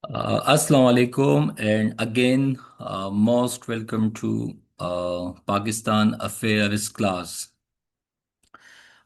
Assalamu alaikum, and again, most welcome to Pakistan Affairs class.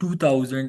2000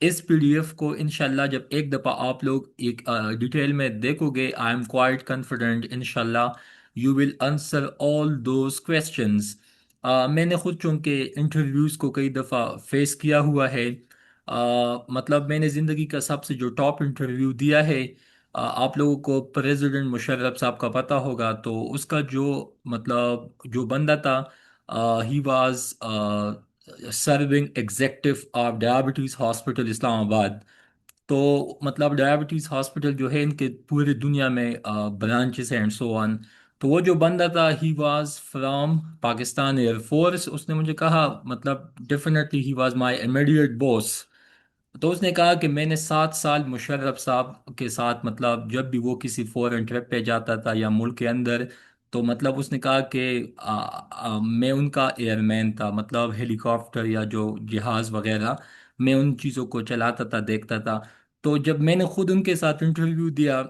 us P D F کو انشاءاللہ جب ایک دفعہ آپ لوگ ایک ڈیٹیل میں دیکھو گے، آئی ایم کوائٹ کانفیڈنٹ انشاءاللہ you will answer all those questions. میں نے خود چونکہ انٹرویوز کو کئی دفعہ فیس کیا ہوا ہے، مطلب میں نے زندگی کا سب سے جو ٹاپ انٹرویو دیا ہے، آپ لوگوں کو پریزیڈنٹ مشرف صاحب کا پتہ ہوگا، تو اس کا جو مطلب جو بندہ تھا، he was serving executive of diabetes hospital Islamabad. تو مطلب ڈائبٹیز ہاسپٹل جو ہے ان کے پورے دنیا میں برانچز ہیں اینڈ سو آن۔ تو وہ جو بندہ تھا he was from Pakistan air force, اس نے مجھے کہا مطلب definitely he was my immediate boss. تو اس نے کہا کہ میں نے 7 سال مشرف صاحب کے ساتھ، مطلب جب بھی وہ کسی فورن ٹرپ پہ جاتا تھا یا ملک کے اندر، تو مطلب اس نے کہا کہ میں ان کا ایئر مین تھا، مطلب ہیلی کاپٹر یا جو جہاز وغیرہ، میں ان چیزوں کو چلاتا تھا، دیکھتا تھا۔ تو جب میں نے خود ان کے ساتھ انٹرویو دیا،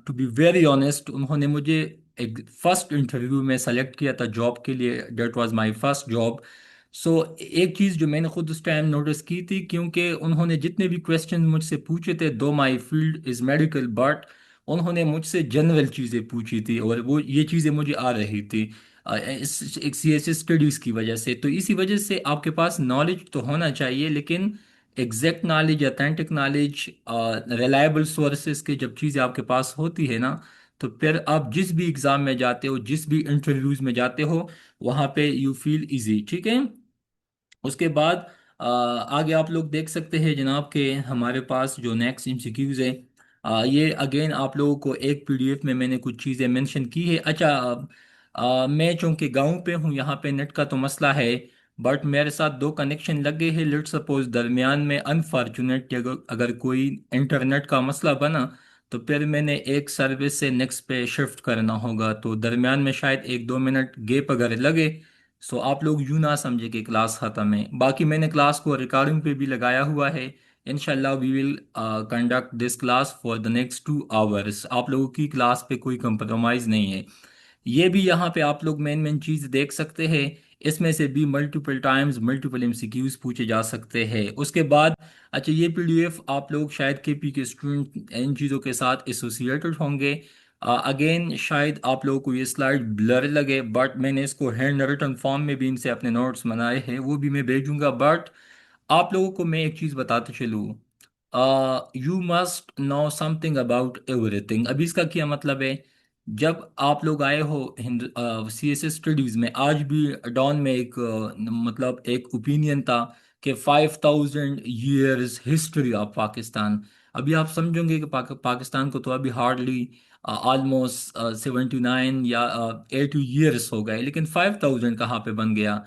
ٹو بی ویری آنیسٹ، انہوں نے مجھے ایک فرسٹ انٹرویو میں سلیکٹ کیا تھا جاب کے لیے، that was my first job. So ایک چیز جو میں نے خود اس ٹائم نوٹس کی تھی، کیونکہ انہوں نے جتنے بھی کویسچن مجھ سے پوچھے تھے، دو مائی فیلڈ از میڈیکل، بٹ انہوں نے مجھ سے جنرل چیزیں پوچھی تھی اور وہ یہ چیزیں مجھے آ رہی تھی ایک سی ایس اسٹڈیز کی وجہ سے۔ تو اسی وجہ سے آپ کے پاس نالج تو ہونا چاہیے، لیکن exact knowledge, authentic knowledge, reliable sources کی جب چیزیں آپ کے پاس ہوتی ہے نا، تو پھر آپ جس بھی ایگزام میں جاتے ہو، جس بھی انٹرویوز میں جاتے ہو، وہاں پہ یو فیل ایزی، ٹھیک ہے۔ اس کے بعد آگے آپ لوگ دیکھ سکتے ہیں جناب کہ ہمارے پاس جو نیکسٹ ایم سی کیوز ہے، یہ اگین آپ لوگوں کو ایک پی ڈی ایف میں نے کچھ چیزیں مینشن کی ہے۔ اچھا، میں چونکہ گاؤں پہ ہوں، یہاں پہ نیٹ کا تو مسئلہ ہے، بٹ میرے ساتھ دو کنیکشن لگے ہیں، لیٹ سپوز درمیان میں انفارچونیٹ اگر کوئی انٹرنیٹ کا مسئلہ بنا، تو پھر میں نے ایک سروس سے نیکسٹ پہ شفٹ کرنا ہوگا، تو درمیان میں شاید 1-2 منٹ گیپ اگر لگے، سو آپ لوگ یوں نہ سمجھے کہ کلاس ختم ہے۔ باقی میں نے کلاس کو ریکارڈنگ پہ بھی لگایا ہوا ہے، انشاءاللہ we will conduct this class for the next 2 hours. آپ لوگوں کی کلاس پہ کوئی کمپرومائز نہیں ہے۔ یہ بھی یہاں پہ آپ لوگ مین مین چیز دیکھ سکتے ہیں، اس میں سے بھی ملٹیپل ٹائمز ملٹیپل ایم سی کیوز پوچھے جا سکتے ہیں۔ اس کے بعد اچھا، یہ پی ڈی ایف آپ لوگ شاید کے پی کے اسٹوڈنٹ ان چیزوں کے ساتھ ایسوسیٹڈ ہوں گے۔ اگین شاید آپ لوگوں کو یہ سلائڈ بلر لگے، بٹ میں نے اس کو ہینڈ ریٹن فارم میں بھی ان سے اپنے نوٹس بنائے ہیں، وہ بھی میں بھیجوں گا۔ بٹ آپ لوگوں کو میں ایک چیز بتاتے چلوں، you must know something about everything. ابھی اس کا کیا مطلب ہے؟ جب آپ لوگ آئے ہو سی ایس ایس اسٹڈیز میں، آج بھی ڈان میں ایک مطلب ایک اوپینین تھا کہ 5000 ایئرز ہسٹری آف پاکستان۔ ابھی آپ سمجھیں گے کہ پاکستان کو تو ابھی ہارڈلی آلموسٹ 79 یا 80 ایئرس ہو گئے، لیکن 5000 کہاں پہ بن گیا؟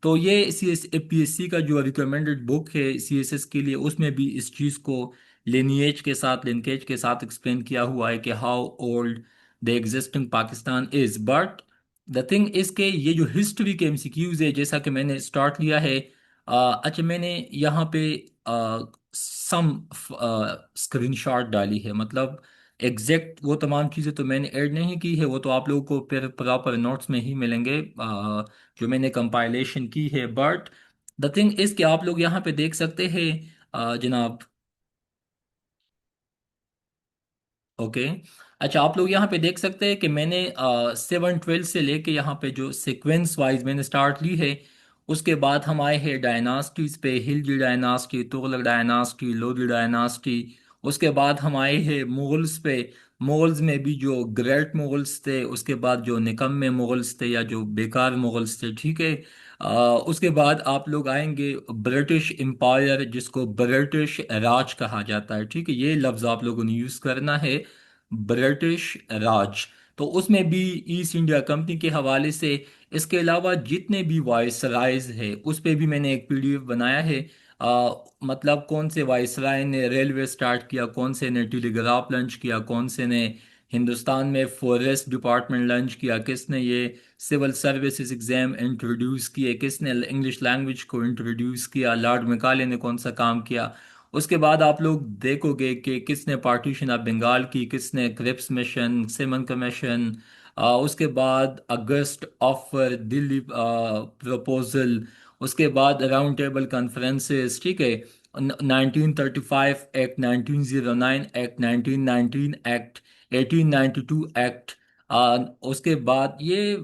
تو یہ C S A P S C کا جو ریکمینڈڈ بک ہے سی ایس ایس کے لیے، اس میں بھی اس چیز کو لینیج کے ساتھ، لنکیج کے ساتھ ایکسپلین کیا ہوا ہے کہ how old the existing Pakistan is. But the thing is کہ یہ جو ہسٹری کے ایم سی کیوز ہے، جیسا کہ میں نے اسٹارٹ لیا ہے، اچھا میں نے یہاں پہ سم اسکرین شاٹ ڈالی ہے، مطلب ایگزیکٹ وہ تمام چیزیں تو میں نے ایڈ نہیں کی ہے، وہ تو آپ لوگوں کو پھر پراپر نوٹس میں ہی ملیں گے جو میں نے کمپائلیشن کی ہے۔ بٹ دا تھنگ از کہ آپ لوگ یہاں پہ دیکھ سکتے ہیں جناب، اوکے، اچھا آپ لوگ یہاں پہ دیکھ سکتے ہیں کہ میں نے 7-12 سے لے کے یہاں پہ جو سیکوینس وائز میں نے سٹارٹ لی ہے، اس کے بعد ہم آئے ہیں ڈائناسٹیز پہ، Khilji dynasty, Tughlaq dynasty, Lodhi dynasty. اس کے بعد ہم آئے ہیں مغلز پہ، مغلز میں بھی جو گریٹ مغلز تھے، اس کے بعد جو نکمے مغلز تھے یا جو بیکار مغلز تھے، ٹھیک ہے۔ اس کے بعد آپ لوگ آئیں گے برٹش امپائر، جس کو برٹش راج کہا جاتا ہے، ٹھیک ہے، یہ لفظ آپ لوگوں نے یوز کرنا ہے، برٹش راج۔ تو اس میں بھی ایسٹ انڈیا کمپنی کے حوالے سے، اس کے علاوہ جتنے بھی وائس رائز ہے اس پہ بھی میں نے ایک پی ڈی ایف بنایا ہے، مطلب کون سے وائس رائے نے ریلوے سٹارٹ کیا، کون سے نے ٹیلی گراف لانچ کیا، کون سے نے ہندوستان میں فوریسٹ ڈپارٹمنٹ لانچ کیا، کس نے یہ سول سروسز ایگزام انٹروڈیوس کیے، کس نے انگلش لینگویج کو انٹروڈیوس کیا، لارڈ میکالے نے کون سا کام کیا۔ اس کے بعد آپ لوگ دیکھو گے کہ کس نے پارٹیشن آف بنگال کی، کس نے کرپس مشن، سیمن کمیشن، اس کے بعد اگست آفر، دلی پروپوزل، اس کے بعد راؤنڈ ٹیبل کانفرنسز، ٹھیک ہے۔ 1935 ایکٹ، 1909 ایکٹ، 1919 ایکٹ، 1892 ایکٹ، اس کے بعد یہ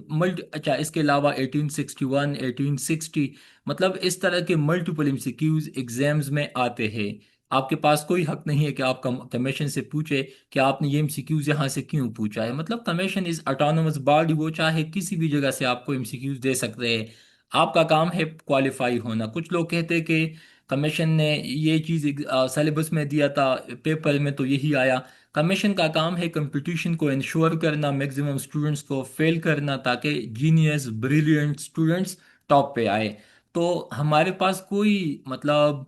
اچھا اس کے علاوہ 1861، 1860، مطلب اس طرح کے ملٹیپل ایم سی کیوز ایگزامز میں آتے ہیں۔ آپ کے پاس کوئی حق نہیں ہے کہ آپ کمیشن سے پوچھے کہ آپ نے یہ ایم سی کیوز یہاں سے کیوں پوچھا ہے۔ مطلب کمیشن از اٹانومس باڈی، وہ چاہے کسی بھی جگہ سے آپ کو ایم سی کیوز دے سکتے ہیں۔ آپ کا کام ہے کوالیفائی ہونا۔ کچھ لوگ کہتے ہیں کہ کمیشن نے یہ چیز سلیبس میں دیا تھا، پیپر میں تو یہی آیا۔ کمیشن کا کام ہے کمپٹیشن کو انشور کرنا، میکسیمم اسٹوڈنٹس کو فیل کرنا، تاکہ جینیس بریلینٹ اسٹوڈنٹس ٹاپ پہ آئے۔ تو ہمارے پاس کوئی مطلب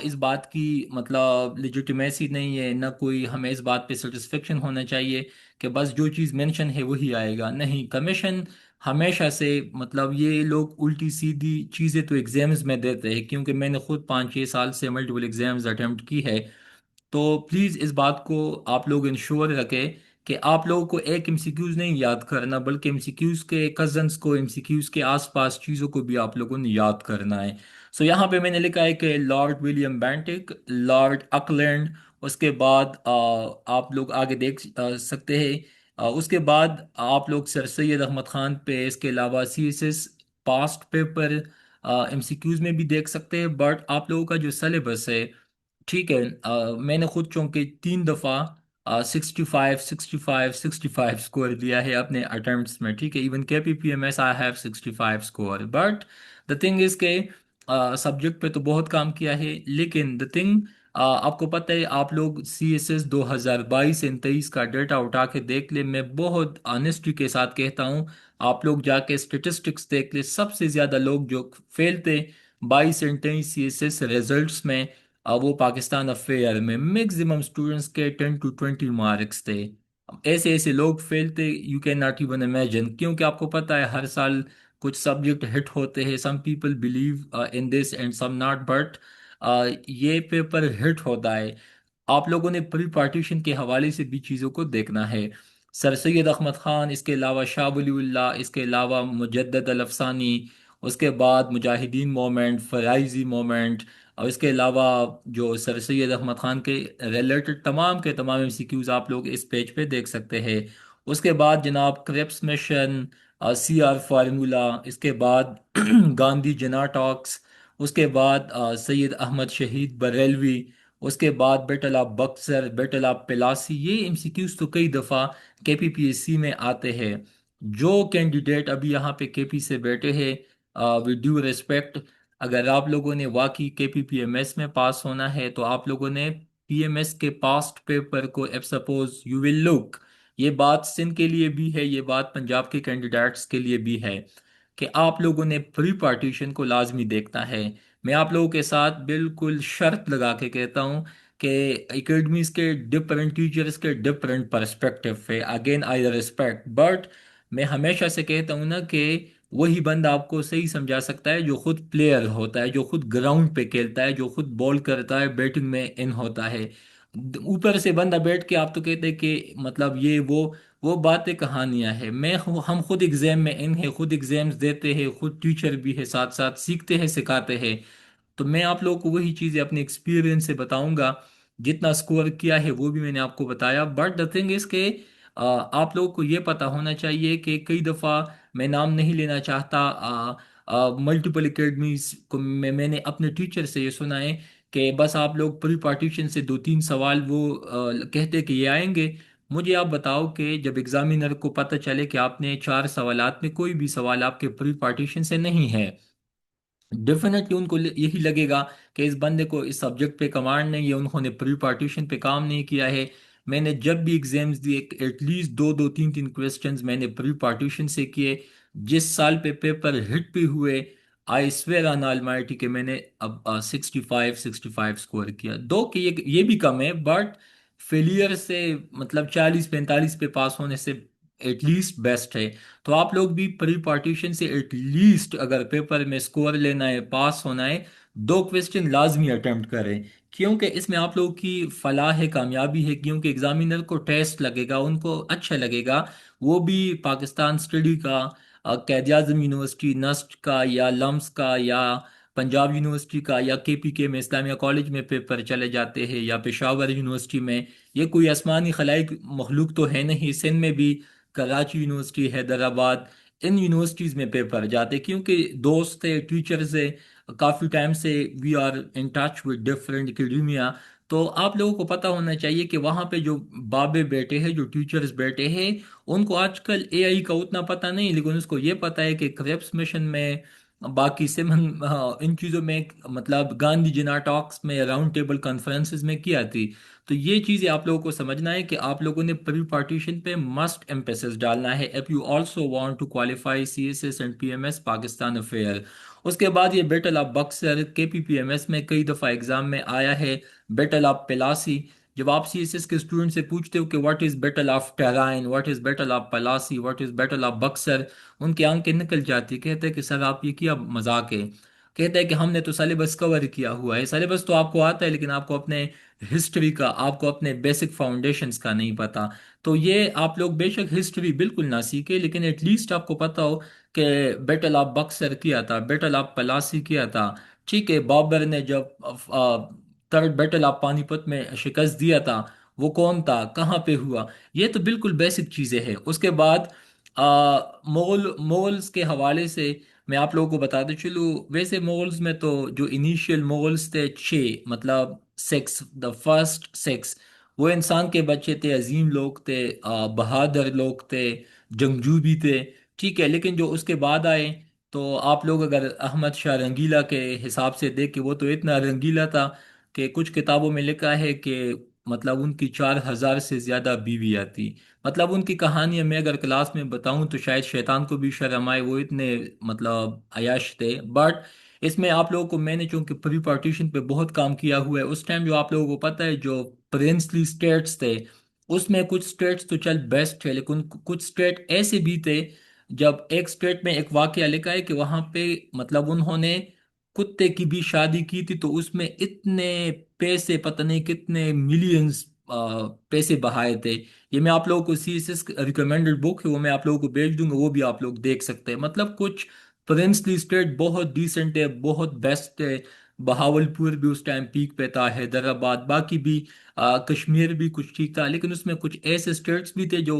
اس بات کی مطلب لیجیٹمیسی نہیں ہے، نہ کوئی ہمیں اس بات پہ سیٹسفیکشن ہونا چاہیے کہ بس جو چیز مینشن ہے وہی آئے گا۔ نہیں، کمیشن ہمیشہ سے مطلب یہ لوگ الٹی سیدھی چیزیں تو ایگزامز میں دیتے ہیں، کیونکہ میں نے خود 5 6 سال سے ملٹیپل ایگزامز اٹیمپٹ کی ہے۔ تو پلیز اس بات کو آپ لوگ انشور رکھیں کہ آپ لوگوں کو ایک ایم سی کیوز نہیں یاد کرنا، بلکہ ایم سی کیوز کے کزنس کو، ایم سی کیوز کے آس پاس چیزوں کو بھی آپ لوگوں نے یاد کرنا ہے۔ سو یہاں پہ میں نے لکھا ہے کہ لارڈ ولیم بینٹک، لارڈ اکلینڈ، اس کے بعد آپ لوگ آگے دیکھ سکتے ہیں، اس کے بعد آپ لوگ سر سید احمد خان پہ، اس کے علاوہ C S S past paper M سی کیوز میں بھی دیکھ سکتے ہیں۔ بٹ آپ لوگوں کا جو سلیبس ہے، ٹھیک ہے، میں نے خود چونکہ 3 دفعہ 65 اسکور دیا ہے اپنے اٹمپٹس میں، ٹھیک ہے، even K P P M S I have 65 score, but the thing is کہ سبجیکٹ پہ تو بہت کام کیا ہے، لیکن دا تھنگ آپ کو پتہ ہے، آپ لوگ سی ایس ایس 2022 کا ڈیٹا اٹھا کے دیکھ لیں، میں بہت آنےسٹی کے ساتھ کہتا ہوں، آپ لوگ جا کے اسٹیٹسٹکس دیکھ لیں، سب سے زیادہ لوگ جو فیل تھے 22 اور 23 سی ایس ایس ریزلٹس میں، وہ پاکستان افیئر میں میکسیمم اسٹوڈنٹس کے 10 to 20 مارکس تھے۔ ایسے ایسے لوگ فیل تھے، you can not even imagine, کیونکہ آپ کو پتہ ہے ہر سال کچھ سبجیکٹ ہٹ ہوتے ہیں، some people believe in this and some not, but یہ پیپر ہٹ ہوتا ہے۔ آپ لوگوں نے پری پارٹیشن کے حوالے سے بھی چیزوں کو دیکھنا ہے۔ سر سید احمد خان، اس کے علاوہ شاہ ولی اللہ، اس کے علاوہ مجدد الافسانی، اس کے بعد مجاہدین مومنٹ، فرائضی مومنٹ، اور اس کے علاوہ جو سر سید احمد خان کے ریلیٹڈ تمام کے تمام ایم سی کیوز آپ لوگ اس پیج پہ دیکھ سکتے ہیں۔ اس کے بعد جناب Cripps mission, C R formula, اس کے بعد گاندھی جنا ٹاکس، اس کے بعد سید احمد شہید بریلوی، اس کے بعد battle of Buxar, battle of Plassey, یہ ایم سی کیوز تو کئی دفعہ کے پی پی ایس سی میں آتے ہیں۔ جو کینڈیڈیٹ ابھی یہاں پہ کے پی سے بیٹھے ہیں، ود ڈیو ریسپیکٹ، اگر آپ لوگوں نے واقعی کے پی پی ایم ایس میں پاس ہونا ہے تو آپ لوگوں نے پی ایم ایس کے پاسٹ پیپر کو، ایف سپوز یو ول لک، یہ بات سندھ کے لیے بھی ہے، یہ بات پنجاب کے کینڈیڈیٹس کے لیے بھی ہے، کہ آپ لوگوں نے پری پارٹیشن کو لازمی دیکھنا ہے۔ میں آپ لوگوں کے ساتھ بالکل شرط لگا کے کہتا ہوں کہ اکیڈمیز کے ڈفرینٹ ٹیچرز کے ڈفرینٹ پرسپیکٹو ہے، اگین آئی ریسپیکٹ، بٹ میں ہمیشہ سے کہتا ہوں نا کہ وہی بندہ آپ کو صحیح سمجھا سکتا ہے جو خود پلیئر ہوتا ہے، جو خود گراؤنڈ پہ کھیلتا ہے، جو خود بال کرتا ہے، بیٹنگ میں ان ہوتا ہے۔ اوپر سے بندہ بیٹھ کے آپ تو کہتے ہیں کہ مطلب یہ وہ باتیں کہانیاں ہیں۔ ہم خود ایگزام میں ان ہے، خود ایگزامز دیتے ہیں، خود ٹیچر بھی ہے، ساتھ ساتھ سیکھتے ہیں، سکھاتے ہیں۔ تو میں آپ لوگوں کو وہی چیزیں اپنے ایکسپیرینس سے بتاؤں گا، جتنا سکور کیا ہے وہ بھی میں نے آپ کو بتایا، بٹ دا تھنگ از کہ آپ لوگوں کو یہ پتا ہونا چاہیے کہ کئی دفعہ، میں نام نہیں لینا چاہتا، ملٹیپل اکیڈمیز کو میں نے اپنے ٹیچر سے یہ سنا ہے کہ بس آپ لوگ پری پارٹیشن سے 2 3 سوال وہ کہتے کہ یہ آئیں گے۔ مجھے آپ بتاؤ کہ جب ایگزامینر کو پتہ چلے کہ آپ نے 4 سوالات میں کوئی بھی سوال آپ کے پری پارٹیشن سے نہیں ہے، ڈیفینیٹلی ان کو یہی لگے گا کہ اس بندے کو اس سبجیکٹ پہ کمانڈ نہیں ہے، انہوں نے پری پارٹیشن پہ کام نہیں کیا ہے۔ میں نے جب بھی ایگزامز دیے، ایٹ لیسٹ 2 2 3 3 کویسچنز میں نے پری پارٹیشن سے کیے۔ جس سال پہ پیپر ہٹ بھی ہوئے، آئی سویئر آن آلمائٹی کہ میں نے اب 65 اسکور کیا، دو کہ یہ بھی کم ہے، بٹ فیلئر سے مطلب 40 45 پہ پاس ہونے سے ایٹ لیسٹ بیسٹ ہے۔ تو آپ لوگ بھی پری پارٹیشن سے ایٹ لیسٹ اگر پیپر میں سکور لینا ہے، پاس ہونا ہے، 2 کویسچن لازمی اٹمپٹ کریں، کیونکہ اس میں آپ لوگوں کی فلاح ہے، کامیابی ہے، کیونکہ ایگزامینر کو ٹیسٹ لگے گا، ان کو اچھا لگے گا، وہ بھی پاکستان اسٹڈی کا، قائد اعظم یونیورسٹی نسٹ کا، یا لمس کا، یا پنجاب یونیورسٹی کا یا کے پی کے میں اسلامیہ کالج میں پیپر چلے جاتے ہیں، یا پشاور یونیورسٹی میں. یہ کوئی آسمانی خلائی مخلوق تو ہے نہیں. سندھ میں بھی کراچی یونیورسٹی، حیدرآباد، ان یونیورسٹیز میں پیپر جاتے کیونکہ دوست ہے، ٹیچرز ہے. کافی ٹائم سے we are in touch with different academia. تو آپ لوگوں کو پتہ ہونا چاہیے کہ وہاں پہ جو بابے بیٹے ہیں، جو ٹیچرز بیٹے ہیں، ان کو آج کل اے آئی کا اتنا پتہ نہیں، لیکن اس کو یہ پتہ ہے کہ کریپس مشن میں، باقی سیمن ان چیزوں میں، مطلب گاندھی جنا ٹاکس میں، راؤنڈ ٹیبل کانفرنسز میں کیا تھی. تو یہ چیزیں آپ لوگوں کو سمجھنا ہے کہ آپ لوگوں نے پری پارٹیشن پہ مسٹ ایمپیسس ڈالنا ہے if you also want to qualify C S S and P M S Pakistan affair. اس کے بعد یہ بیٹل آف بکسر کے پی پی ایم ایس میں کئی دفعہ ایگزام میں آیا ہے. بیٹل آف پلاسی، جب آپ سی ایس ایس کے اسٹوڈنٹ سے پوچھتے ہو کہ what is battle of Tarain, what is battle of Plassey, what is battle of Buxar, ان کی آنکھیں نکل جاتی. کہتے ہیں کہ سر آپ یہ کیا مذاق ہے. کہتا ہے کہ ہم نے تو سلیبس کور کیا ہوا ہے. سلیبس تو آپ کو آتا ہے، لیکن آپ کو اپنے ہسٹری کا، آپ کو اپنے بیسک فاؤنڈیشنز کا نہیں پتا. تو یہ آپ لوگ بے شک ہسٹری بالکل نہ سیکھے، لیکن ایٹ لیسٹ آپ کو پتا ہو کہ بیٹل آف بکسر کیا تھا، بیٹل آف پلاسی کیا تھا. ٹھیک ہے، بابر نے جب تھرڈ بیٹل آف پانی پت میں شکست دیا تھا، وہ کون تھا، کہاں پہ ہوا. یہ تو بالکل بیسک چیزیں ہیں. اس کے بعد مغلز کے حوالے سے میں آپ لوگوں کو بتاتے چلوں. ویسے مغلز میں تو جو انیشیل مغلز تھے، چھ مطلب سکس، دا فرسٹ سکس، وہ انسان کے بچے تھے، عظیم لوگ تھے، بہادر لوگ تھے، جنگجو بھی تھے. ٹھیک ہے، لیکن جو اس کے بعد آئے، تو آپ لوگ اگر احمد شاہ رنگیلا کے حساب سے دیکھ، کہ وہ تو اتنا رنگیلا تھا کہ کچھ کتابوں میں لکھا ہے کہ مطلب ان کی 4,000 سے زیادہ بیویاں تھی. مطلب ان کی کہانیاں میں اگر کلاس میں بتاؤں تو شاید شیطان کو بھی شرم آئے، وہ اتنے مطلب عیاش تھے. بٹ اس میں آپ لوگوں کو، میں نے چونکہ پری پارٹیشن پہ بہت کام کیا ہوا ہے، اس ٹائم جو آپ لوگوں کو پتہ ہے جو پرنسلی اسٹیٹس تھے، اس میں کچھ اسٹیٹس تو چل بیسٹ تھے، لیکن کچھ اسٹیٹ ایسے بھی تھے. جب ایک اسٹیٹ میں ایک واقعہ لکھا ہے کہ وہاں پہ مطلب انہوں نے کتے کی بھی شادی کی تھی، تو اس میں اتنے پیسے، پتہ نہیں کتنے ملینز پیسے بہائے تھے. یہ میں آپ لوگوں کو سی ایس ایس ریکمینڈڈ بک ہے، وہ میں آپ لوگوں کو بھیج دوں گا، وہ بھی آپ لوگ دیکھ سکتے ہیں. مطلب کچھ پرنسلی اسٹیٹ بہت ڈیسنٹ ہے، بہت بیسٹ ہے. بہاول پور بھی اس ٹائم پیک پہ تھا، حیدرآباد، باقی بھی کشمیر بھی کچھ ٹھیک تھا. لیکن اس میں کچھ ایسے اسٹیٹس بھی تھے جو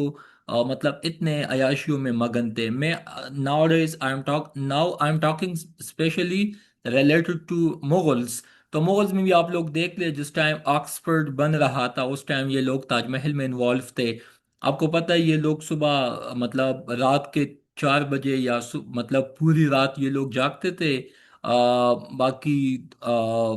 مطلب اتنے عیاشیوں میں مگن تھے. میں now I am talking specially related to Mughals. تو مغلز میں بھی آپ لوگ دیکھ لیں، جس ٹائم آکسفورڈ بن رہا تھا اس ٹائم یہ لوگ تاج محل میں انوالو تھے. آپ کو پتہ ہے یہ لوگ صبح مطلب رات کے 4 بجے یا مطلب پوری رات یہ لوگ جاگتے تھے. باقی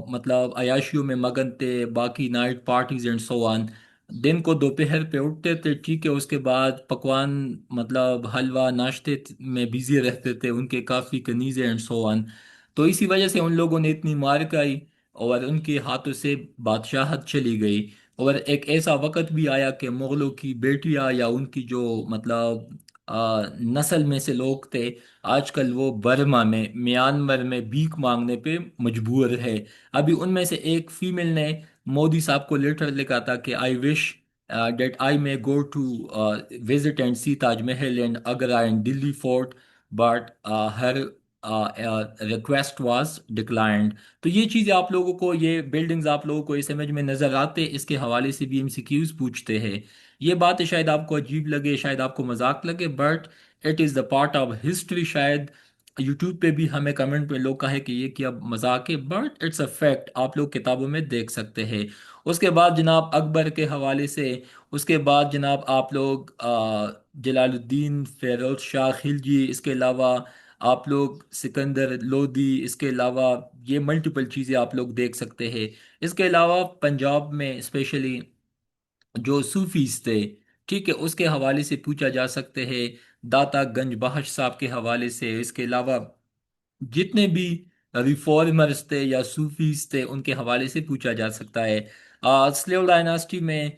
مطلب عیاشیوں میں مگن تھے، باقی نائٹ پارٹیز اینڈ سو آن. دن کو دوپہر پہ اٹھتے تھے، ٹھیک ہے، اس کے بعد پکوان مطلب حلوہ ناشتے میں بزی رہتے تھے، ان کے کافی کنیزیں اینڈ سو آن. تو اسی وجہ سے ان لوگوں نے اتنی مار کھائی اور ان کے ہاتھوں سے بادشاہت چلی گئی. اور ایک ایسا وقت بھی آیا کہ مغلوں کی بیٹیاں یا ان کی جو مطلب نسل میں سے لوگ تھے، آج کل وہ برما میں، میانمار میں بھیک مانگنے پہ مجبور ہے. ابھی ان میں سے ایک فیمیل نے مودی صاحب کو لیٹر لکھا تھا کہ I wish that I may go to visit and see Taj Mahal and Agra and Delhi Fort, but her request was declined. تو یہ چیزیں آپ لوگوں کو، یہ بلڈنگز آپ لوگوں کو اس امیج میں نظر آتے، اس کے حوالے سے بھی ایم سی کیوز پوچھتے ہیں. یہ بات شاید آپ کو عجیب لگے، شاید آپ کو مذاق لگے، but it is the part of history. شاید یوٹیوب پہ بھی ہمیں کمنٹ میں لوگ کہے کہ یہ کیا مذاق ہے، بٹ اٹس اے فیکٹ، آپ لوگ کتابوں میں دیکھ سکتے ہیں. اس کے بعد جناب اکبر کے حوالے سے، اس کے بعد جناب آپ لوگ جلال الدین فیروز شاہ خلجی، اس کے علاوہ آپ لوگ سکندر لودھی، اس کے علاوہ یہ ملٹیپل چیزیں آپ لوگ دیکھ سکتے ہیں. اس کے علاوہ پنجاب میں اسپیشلی جو صوفیز تھے، ٹھیک ہے، اس کے حوالے سے پوچھا جا سکتے ہیں. داتا گنج بخش صاحب کے حوالے سے، اس کے علاوہ جتنے بھی ریفارمرز تھے یا صوفیز تھے، ان کے حوالے سے پوچھا جا سکتا ہے. سلیو ڈائناسٹی میں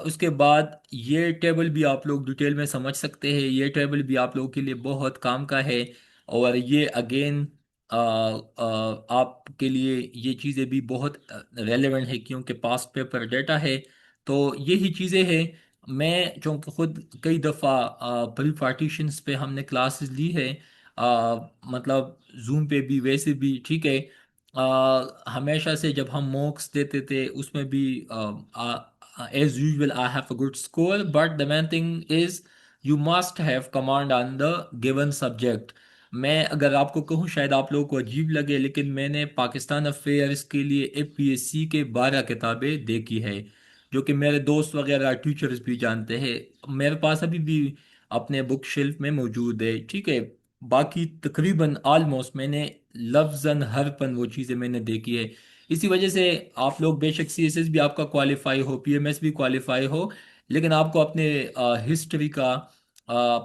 اس کے بعد یہ ٹیبل بھی آپ لوگ ڈیٹیل میں سمجھ سکتے ہیں. یہ ٹیبل بھی آپ لوگوں کے لیے بہت کام کا ہے، اور یہ اگین آپ کے لیے یہ چیزیں بھی بہت ریلیونٹ ہے کیونکہ پاسٹ پیپر ڈیٹا ہے. تو یہی چیزیں ہیں. میں چونکہ خود کئی دفعہ پری پارٹیشنس پہ ہم نے کلاسز لی ہے، مطلب زوم پہ بھی ویسے بھی ٹھیک ہے. ہمیشہ سے جب ہم موکس دیتے تھے اس میں بھی as usual I have a good score, but the main thing is you must have command on the given subject. میں اگر آپ کو کہوں شاید آپ لوگوں کو عجیب لگے, لیکن میں نے پاکستان افیئرس کے لیے اے پی ایس سی کے 12 کتابیں دیکھی ہے, جو کہ میرے دوست وغیرہ ٹیچرز بھی جانتے ہیں. میرے پاس ابھی بھی اپنے بک شیلف میں موجود ہے ٹھیک ہے. باقی تقریباً آلموسٹ میں نے لفظاً حرفاً وہ چیزیں میں نے دیکھی ہے. اسی وجہ سے آپ لوگ بے شک سی ایس ایس بھی آپ کا کوالیفائی ہو, پی ایم ایس بھی کوالیفائی ہو, لیکن آپ کو اپنے ہسٹری کا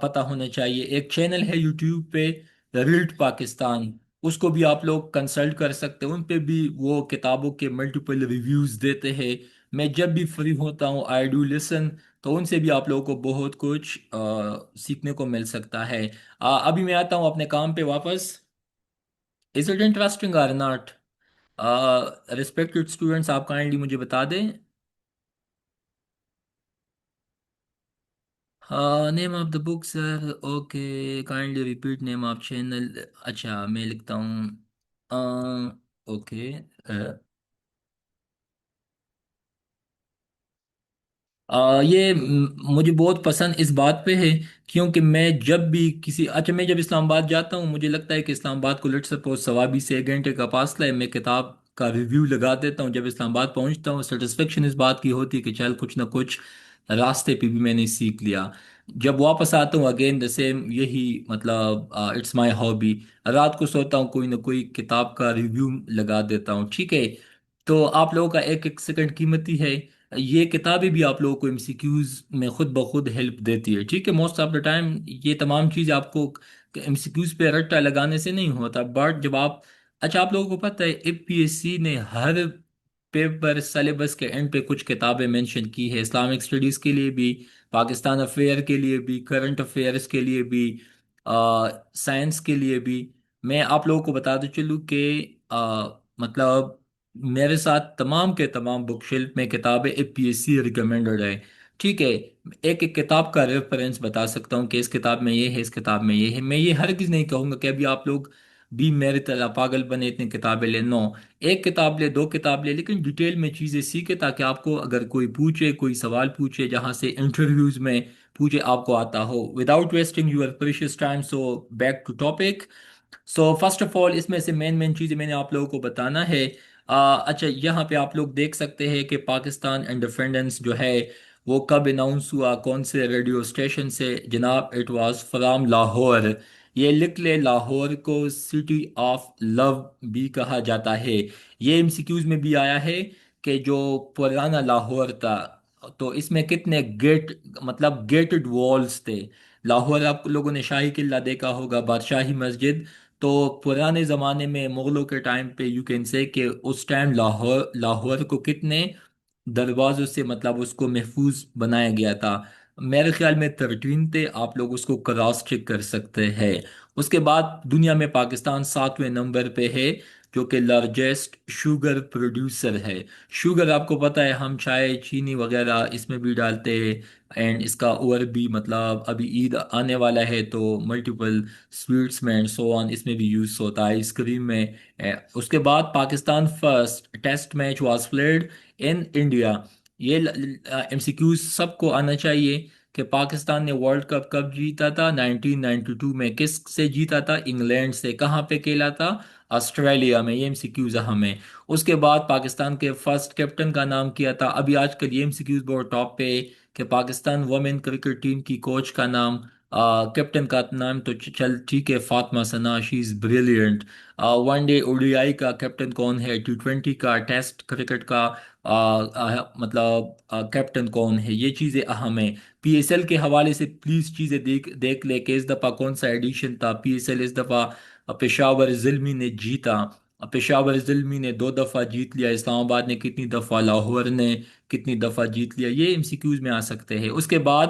پتہ ہونا چاہیے. ایک چینل ہے یوٹیوب پہ ریلٹ پاکستان, اس کو بھی آپ لوگ کنسلٹ کر سکتے ہیں. ان پہ بھی وہ کتابوں کے ملٹیپل ریویوز دیتے ہیں. میں جب بھی فری ہوتا ہوں آئی ڈو لسن, تو ان سے بھی آپ لوگوں کو بہت کچھ سیکھنے کو مل سکتا ہے. ابھی میں آتا ہوں اپنے کام پہ واپس. از اٹ انٹرسٹنگ اور ناٹ؟ ریسپیکٹڈ اسٹوڈنٹس آپ کائنڈلی مجھے بتا دیں. Name of the book sir, okay, kindly repeat name of channel. اچھا میں لکھتا ہوں. اوکے. یہ مجھے بہت پسند اس بات پہ ہے کیونکہ میں جب بھی کسی, اچھا میں جب اسلام آباد جاتا ہوں مجھے لگتا ہے کہ اسلام آباد کو لیٹ سپوز سوابی سے 1 گھنٹے کا فاصلہ ہے, میں کتاب کا ریویو لگا دیتا ہوں. جب اسلام آباد پہنچتا ہوں سیٹسفیکشن اس بات کی ہوتی ہے کہ چل کچھ نہ کچھ راستے پہ بھی میں نے سیکھ لیا. جب واپس آتا ہوں اگین دا سیم, یہی مطلب اٹس مائی ہابی. رات کو سوتا ہوں کوئی نہ کوئی کتاب کا ریویو لگا دیتا ہوں ٹھیک ہے. تو آپ لوگوں کا ایک ایک سیکنڈ قیمتی ہے. یہ کتابیں بھی آپ لوگوں کو ایم سی کیوز میں خود بخود ہیلپ دیتی ہے ٹھیک ہے. موسٹ آف دا ٹائم یہ تمام چیزیں آپ کو ایم سی کیوز پہ رٹا لگانے سے نہیں ہوتا, بٹ جب آپ, اچھا آپ لوگوں کو پتہ ہے اے پی ایس سی نے ہر پیپر سلیبس کے اینڈ پہ کچھ کتابیں مینشن کی ہے, اسلامک اسٹڈیز کے لیے بھی, پاکستان افیئر کے لیے بھی, کرنٹ افیئرس کے لیے بھی, سائنس کے لیے بھی. میں آپ لوگوں کو بتا دوں چلوں کہ مطلب میرے ساتھ تمام کے تمام بک شیلف میں کتابیں اے پی ایس سی ریکمینڈڈ ہے ٹھیک ہے. ایک ایک کتاب کا ریفرنس بتا سکتا ہوں کہ اس کتاب میں یہ ہے, اس کتاب میں یہ ہے. میں یہ ہرگز نہیں کہوں گا کہ ابھی آپ لوگ بھی میرے طرح پاگل بنے اتنی کتابیں لے, نو, ایک کتاب لے, 2 کتاب لے, لیکن ڈیٹیل میں چیزیں سیکھے تاکہ آپ کو اگر کوئی پوچھے, کوئی سوال پوچھے جہاں سے انٹرویوز میں پوچھے, آپ کو آتا ہو without wasting your precious time. So back to topic. So first of all اس میں سے مین چیزیں میں نے آپ لوگوں کو بتانا ہے. اچھا یہاں پہ آپ لوگ دیکھ سکتے ہیں کہ پاکستان انڈیپینڈنس جو ہے وہ کب اناؤنس ہوا, کون سے ریڈیو اسٹیشن سے. جناب اٹ واز فرام لاہور. یہ لکھ لے, لاہور کو سٹی آف لو بھی کہا جاتا ہے. یہ ایم سی کیوز میں بھی آیا ہے کہ جو پرانا لاہور تھا تو اس میں کتنے گیٹ, مطلب گیٹڈ والز تھے. لاہور آپ لوگوں نے شاہی قلعہ دیکھا ہوگا, بادشاہی مسجد. تو پرانے زمانے میں مغلوں کے ٹائم پہ یو کین سے کہ اس ٹائم لاہور کو کتنے دروازوں سے مطلب اس کو محفوظ بنایا گیا تھا. میرے خیال میں 13 تھے, آپ لوگ اس کو کراس چیک کر سکتے ہیں. اس کے بعد دنیا میں پاکستان 7ویں نمبر پہ ہے جو کہ لارجسٹ شوگر پروڈیوسر ہے. شوگر آپ کو پتہ ہے ہم چائے چینی وغیرہ اس میں بھی ڈالتے ہیں, اینڈ اس کا اور بھی مطلب ابھی عید آنے والا ہے تو ملٹیپل سویٹس میں اینڈ سو آن اس میں بھی یوز ہوتا ہے, آئس کریم میں. اس کے بعد Pakistan first test match was played in India. یہ ایم سی کیوز سب کو آنا چاہیے کہ پاکستان نے ورلڈ کپ کب جیتا تھا. 1992 میں. کس سے جیتا تھا؟ انگلینڈ سے. کہاں پہ کھیلا تھا؟ آسٹریلیا میں. یہ ایم سی کیوز اہم ہے. اس کے بعد پاکستان کے فرسٹ کیپٹن کا نام کیا تھا. ابھی آج کل یہ ایم سی کیوز بہت ٹاپ پہ ہے کہ پاکستان وومن کرکٹ ٹیم کی کوچ کا نام, کیپٹن کا نام تو چل ٹھیک ہے Fatima Sana, she is brilliant. One day O D I کا کیپٹن کون ہے, T20 کا, ٹیسٹ کرکٹ کا مطلب کیپٹن کون ہے, یہ چیزیں اہم ہیں. پی ایس ایل کے حوالے سے پلیز چیزیں دیکھ لے کہ اس دفعہ کون سا ایڈیشن تھا. پی ایس ایل اس دفعہ پشاور زلمی نے جیتا. پشاور زلمی نے 2 دفعہ جیت لیا. اسلام آباد نے کتنی دفعہ, لاہور نے کتنی دفعہ جیت لیا. یہ ایم سی کیوز میں آ سکتے ہیں. اس کے بعد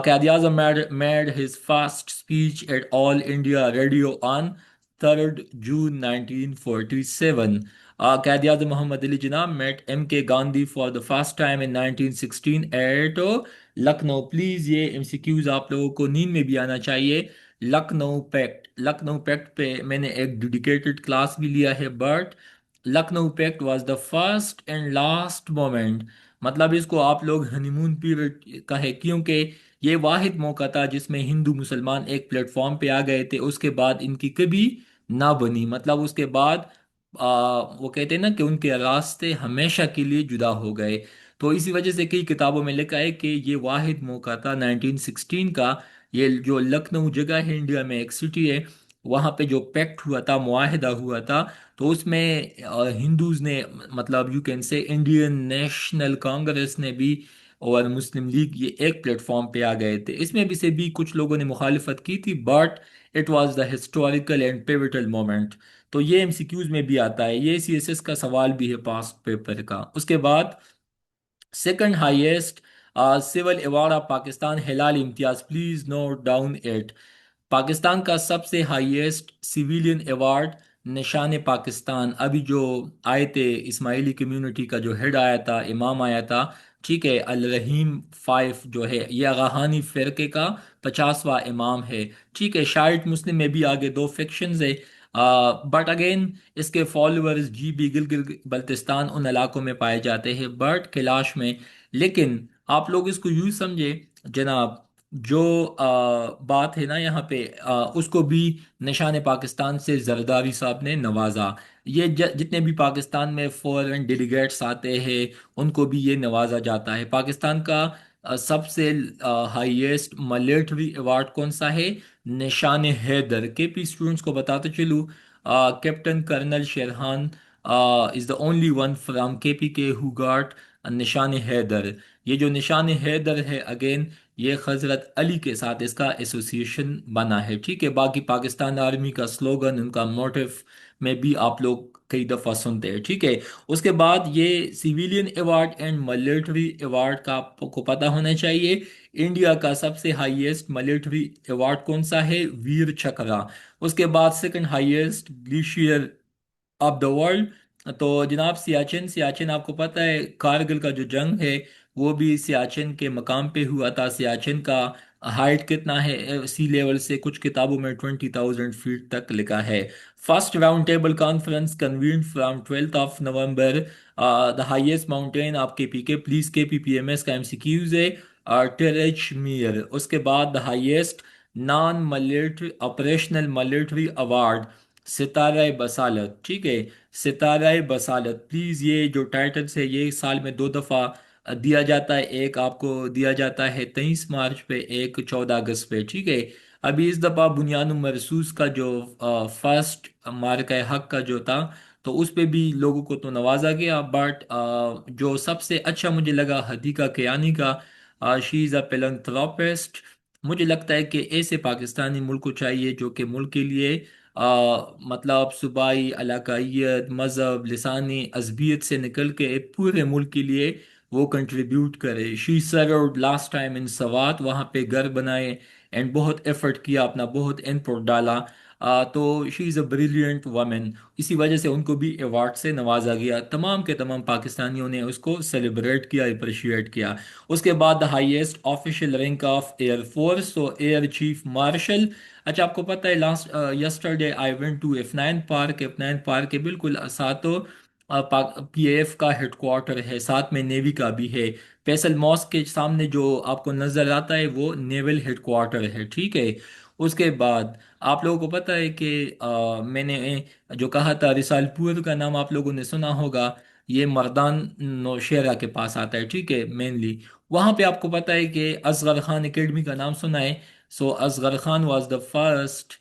Quaid Azam made his fast speech at All India Radio on 3 June 1947. Quaid Azam Muhammad Ali Jinnah met M K Gandhi for the first time in 1916 at Lucknow. Please یہ ایم سی کیوز آپ لوگوں کو نیند میں بھی آنا چاہیے. لکھنؤ پیکٹ پہ میں نے ایک ڈیڈیکیٹڈ کلاس بھی لیا ہے، but Lucknow packet was the first and last moment, مطلب اس کو آپ لوگ ہنی مون پیریڈ کہے، کیونکہ یہ واحد موقع تھا جس میں ہندو مسلمان ایک پلیٹ فارم پہ آ گئے تھے، اس کے بعد ان کی کبھی نہ بنی، مطلب اس کے بعد وہ کہتے ہیں نا کہ ان کے راستے ہمیشہ کے لیے جدا ہو گئے۔ تو اسی وجہ سے کئی کتابوں میں لکھا ہے کہ یہ واحد موقع تھا 1916 کا، یہ جو لکھنؤ جگہ ہے انڈیا میں ایک سٹی ہے، وہاں پہ جو پیکٹ ہوا تھا، معاہدہ ہوا تھا، تو اس میں ہندوز نے، مطلب you can say Indian national Congress نے بھی اور مسلم لیگ، یہ ایک پلیٹ فارم پہ آ گئے تھے، اس میں بھی سے بھی کچھ لوگوں نے مخالفت کی تھی، but it was the historical and pivotal moment. تو یہ ایم سی کیوز میں بھی آتا ہے، یہ سی ایس ایس کا سوال بھی ہے پاسٹ پیپر کا۔ اس کے بعد second highest civil award of Pakistan, Hilal Imtiaz, please note down it. Pakistan کا سب سے ہائیسٹ سویلین ایوارڈ نشان پاکستان، ابھی جو آئے تھے اسماعیلی کمیونٹی کا جو ہیڈ آیا تھا، امام آیا تھا، ٹھیک ہے، الرحیم فائف جو ہے، یہ غاہانی فرقے کا 50واں امام ہے، ٹھیک ہے، شائٹ مسلم میں بھی آگے دو فیکشنز ہے، بٹ اگین اس کے followers G B Google Baltistan ان علاقوں میں پائے جاتے ہیں، بٹ کیلاش میں۔ لیکن آپ لوگ اس کو یوں سمجھے جناب، جو بات ہے نا یہاں پہ، اس کو بھی نشان پاکستان سے زرداری صاحب نے نوازا، یہ جتنے بھی پاکستان میں فورن ڈیلیگیٹس آتے ہیں ان کو بھی یہ نوازا جاتا ہے۔ پاکستان کا سب سے ہائیسٹ ملیٹری ایوارڈ کون سا ہے؟ نشان حیدر۔ کے پی اسٹوڈنٹس کو بتاتے چلوں، Captain Colonel Sher Khan is the only one from K P کے ہو گاٹ نشان حیدر۔ یہ جو نشان حیدر ہے، اگین یہ حضرت علی کے ساتھ اس کا ایسوسیشن بنا ہے، ٹھیک ہے۔ باقی پاکستان آرمی کا سلوگن، ان کا موٹیو میں بھی آپ لوگ کئی دفعہ سنتے ہیں، ٹھیک ہے۔ اس کے بعد یہ civilian award and military award کا آپ کو پتہ ہونا چاہیے، انڈیا کا سب سے ہائیسٹ ملٹری ایوارڈ کون سا ہے؟ ویر چکرا۔ اس کے بعد second highest glacier of the world, تو جناب سیاچن آپ کو پتہ ہے، کارگل کا جو جنگ ہے وہ بھی سیاچن کے مقام پہ ہوا تھا۔ سیاچن کا ہائٹ کتنا ہے سی لیول سے؟ کچھ کتابوں میں 20,000 فیٹ تک لکھا ہے۔ First round table conference convened from 12 of November, the highest mountain آپ کے P K, please K P P M S کا ایم سی کیوز ہے، ٹیرچ میر۔ اس کے بعد the highest non military operational military award ستارہ بسالت، ٹھیک ہے، ستارہ بسالت، پلیز یہ جو ٹائٹلز ہے یہ سال میں دو دفعہ دیا جاتا ہے، ایک آپ کو دیا جاتا ہے 23 مارچ پہ، ایک 14 اگست پہ، ٹھیک ہے۔ ابھی اس دفعہ بنیاد مرصوص کا جو فرسٹ مارکہ حق کا جو تھا، تو اس پہ بھی لوگوں کو تو نوازا گیا، بٹ جو سب سے اچھا مجھے لگا حدیقہ کیانی کا، شی از اے پیلنتھراپسٹ۔ مجھے لگتا ہے کہ ایسے پاکستانی ملک کو چاہیے جو کہ ملک کے لیے مطلب صوبائی، علاقائیت، مذہب، لسانی عصبیت سے نکل کے پورے ملک کے لیے وہ کنٹریبیوٹ کرے۔ شی سروڈ لاسٹ ٹائم ان سوات، وہاں پہ گھر بنائے اینڈ بہت ایفرٹ کیا، اپنا بہت ان پٹ ڈالا، تو شی از اے بریلینٹ وومن، اسی وجہ سے ان کو بھی ایوارڈ سے نوازا گیا۔ تمام کے تمام پاکستانیوں نے اس کو سیلیبریٹ کیا، اپریشیٹ کیا۔ اس کے بعد the highest official rank of air force, تو ایئر چیف مارشل۔ اچھا آپ کو پتہ ہے last yesterday I went to F 9 park, F 9 park کے بالکل ساتھوں پی اے ایف کا ہیڈ کوارٹر ہے، ساتھ میں نیوی کا بھی ہے، فیصل ماسک کے سامنے جو آپ کو نظر آتا ہے وہ نیول ہیڈ کوارٹر ہے، ٹھیک ہے۔ اس کے بعد آپ لوگوں کو پتہ ہے کہ میں نے جو کہا تھا رسال پور کا نام آپ لوگوں نے سنا ہوگا، یہ مردان نوشیرہ کے پاس آتا ہے، ٹھیک ہے، مینلی وہاں پہ آپ کو پتہ ہے کہ اصغر خان اکیڈمی کا نام سنا ہے، so Asghar Khan was the first,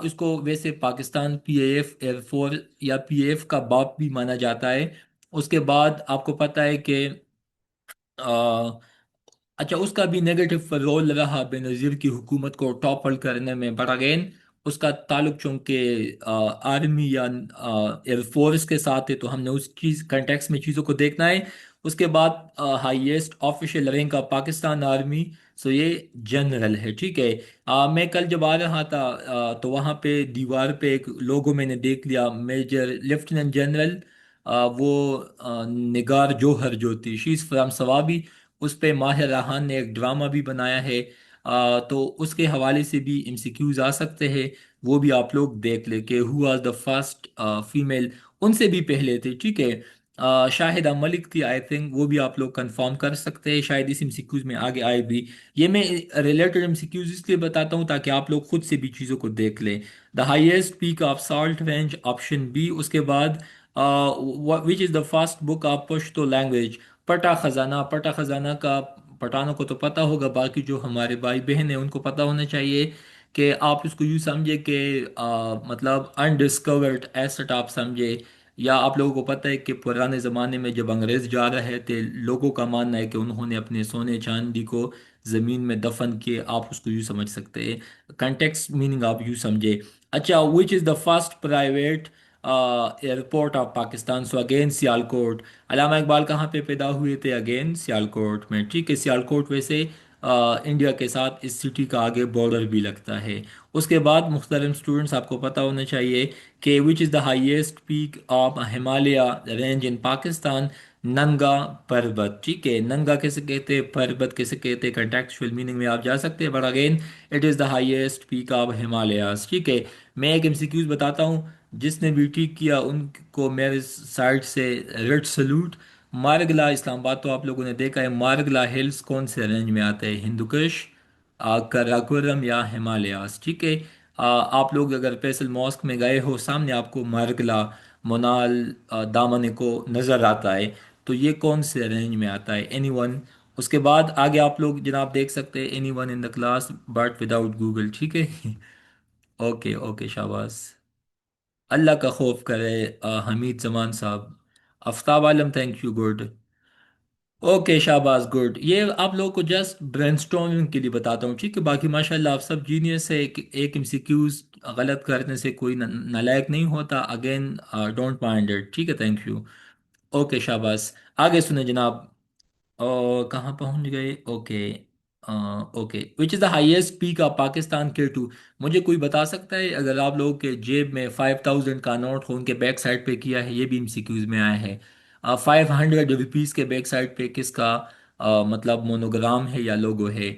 اس کو ویسے Pakistan P A F air force یا پی اے ایف کا باپ بھی مانا جاتا ہے۔ اس کے بعد آپ کو پتہ ہے کہ اچھا اس کا بھی نیگیٹو رول رہا بے نظیر کی حکومت کو ٹاپل کرنے میں، بٹ اگین اس کا تعلق چونکہ آرمی یا ایئر فورس کے ساتھ ہے، تو ہم نے اس چیز کنٹیکس میں چیزوں کو دیکھنا ہے۔ اس کے بعد highest official rank of Pakistan army, so یہ جنرل ہے، ٹھیک ہے۔ میں کل جب آ رہا تھا تو وہاں پہ دیوار پہ ایک لوگو میں نے دیکھ لیا، میجر لیفٹیننٹ جنرل، وہ نگار جوہر جو تھی، شی از فرام سوابی، اس پہ ماہر راہان نے ایک ڈرامہ بھی بنایا ہے۔ تو اس کے حوالے سے بھی ایم سی کیوز آ سکتے ہیں، وہ بھی آپ لوگ دیکھ لیں کہ who was the first female, ان سے بھی پہلے تھے، ٹھیک ہے۔ شاہدہ ملک تھی آئی تھنک، وہ بھی آپ لوگ کنفرم کر سکتے ہیں، شاید اس ایم سی کیوز میں آگے آئے بھی۔ یہ میں ریلیٹڈ ایم سی کیوز اس لیے بتاتا ہوں تاکہ آپ لوگ خود سے بھی چیزوں کو دیکھ لیں۔ The highest peak of salt range, option B. اس کے بعد which is the fast book of Pashto language, Pata Khazana. پٹا خزانہ کا پٹھانوں کو تو پتہ ہوگا، باقی جو ہمارے بھائی بہن ہیں ان کو پتہ ہونا چاہیے کہ آپ اس کو یوں سمجھے کہ مطلب انڈسکورڈ ایسٹ آپ سمجھے، یا آپ لوگوں کو پتہ ہے کہ پرانے زمانے میں جب انگریز جا رہے تھے، لوگوں کا ماننا ہے کہ انہوں نے اپنے سونے چاندی کو زمین میں دفن کیے، آپ اس کو یوں سمجھ سکتے ہیں، کنٹیکسٹ میننگ آپ یوں سمجھے۔ اچھا، which is the first private airport of Pakistan? So again Sialkot. Allama Iqbal کہاں پہ پیدا ہوئے تھے؟ اگین سیالکوٹ میں، ٹھیک ہے۔ سیالکوٹ ویسے انڈیا کے ساتھ اس سٹی کا آگے بارڈر بھی لگتا ہے۔ اس کے بعد محترم اسٹوڈنٹس، آپ کو پتہ ہونا چاہیے کہ which is the highest peak of Himalaya range in Pakistan? Nanga Parbat, ٹھیک ہے۔ ننگا کیسے کہتے ہیں، پربت کیسے کہتے ہیں، کنٹیکچوئل میننگ میں آپ جا سکتے ہیں، but again it is the highest peak of Himalayas, ٹھیک ہے۔ میں ایک ایم سی کیوز بتاتا ہوں، جس نے بھی ٹھیک کیا ان کو میرے سائڈ سے ریڈ سلوٹ۔ مارگلا اسلام آباد تو آپ لوگوں نے دیکھا ہے، مارگلا ہلز کون سے رینج میں آتے ہیں؟ ہندوکش، کراکورم یا ہمالیاز، ٹھیک ہے۔ آپ لوگ اگر فیصل ماسک میں گئے ہو، سامنے آپ کو مارگلا، منال، دامن کو نظر آتا ہے، تو یہ کون سے رینج میں آتا ہے؟ Any one? اس کے بعد آگے آپ لوگ جناب دیکھ سکتے ہیں، any one in the class but without Google, ٹھیک ہے۔ اوکے اوکے، شاباش۔ اللہ کا خوف کرے، حمید زمان صاحب۔ Aftab Alam, thank you, good. Okay Shahbaz, good. یہ آپ لوگوں کو جسٹ برین اسٹارمنگ کے لیے بتاتا ہوں، ٹھیک ہے۔ باقی ماشاءاللہ آپ سب جینیس ہے، ایک ایم سی کیوز غلط کرنے سے کوئی نالائق نہیں ہوتا، اگین ڈونٹ مائنڈ اٹ، ٹھیک ہے، تھینک یو۔ اوکے شاباز، آگے سنیں جناب۔ کہاں پہنچ گئے؟ Okay. Okay, which is the highest peak of Pakistan K two? مجھے کوئی بتا سکتا ہے، اگر آپ لوگوں کے جیب میں 5000 کا نوٹ ہو، ان کے بیک سائڈ پہ کیا ہے؟ یہ بھی ایم سی کیوز میں آیا ہے۔ 500 روپیز کے بیک سائڈ پہ کس کا مطلب مونوگرام ہے یا لوگو ہے؟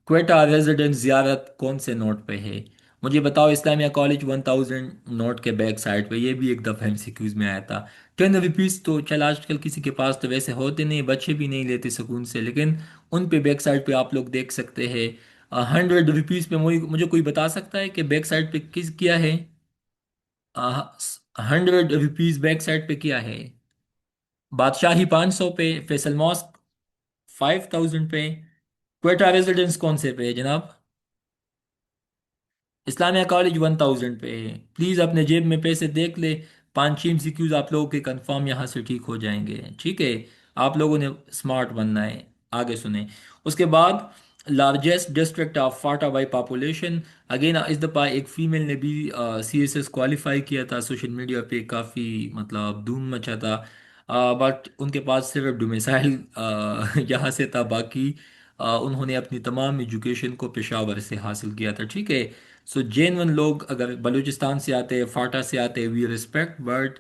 کوئٹہ ریزیڈنس زیارت کون سے نوٹ پہ ہے؟ مجھے بتاؤ۔ اسلامیہ کالج 1000 نوٹ کے بیک سائڈ پہ، یہ بھی ایک دفعہ ایم سی کیوز میں آیا تھا۔ 10 روپیز تو چل آج کل کسی کے پاس تو ویسے ہوتے نہیں، بچے بھی نہیں لیتے سکون سے، لیکن ان پہ بیک سائڈ پہ آپ لوگ دیکھ سکتے ہیں۔ 100 روپیز پہ مجھے کوئی بتا سکتا ہے کہ بیک سائڈ پہ کس کیا ہے؟ 100 روپیز بیک سائڈ پہ کیا ہے؟ بادشاہی 500 پہ، فیصل ماسک 5000 پہ، کوئٹہ ریزیڈنس کون سے پہ ہے جناب؟ اسلامیہ کالج 1000 پہ ہے۔ پلیز اپنے جیب میں پیسے دیکھ لے، 5 6 ایم سی کیوز آپ لوگوں کے کنفرم یہاں سے ٹھیک ہو جائیں گے، ٹھیک ہے۔ آپ لوگوں نے اسمارٹ بننا ہے۔ آگے سنیں۔ اس کے بعد largest district of FATA by population, again اس دفعہ ایک فیمیل نے بھی سی ایس ایس کوالیفائی کیا تھا، سوشل میڈیا پہ کافی مطلب دھوم مچا تھا، بٹ ان کے پاس صرف ڈومیسائل یہاں سے تھا، باقی انہوں نے اپنی تمام ایجوکیشن کو پشاور سے حاصل کیا تھا، ٹھیک ہے۔ سو جینون لوگ اگر بلوچستان سے آتے ہیں، فاٹا سے آتے ہیں، وی ریسپیکٹ، بٹ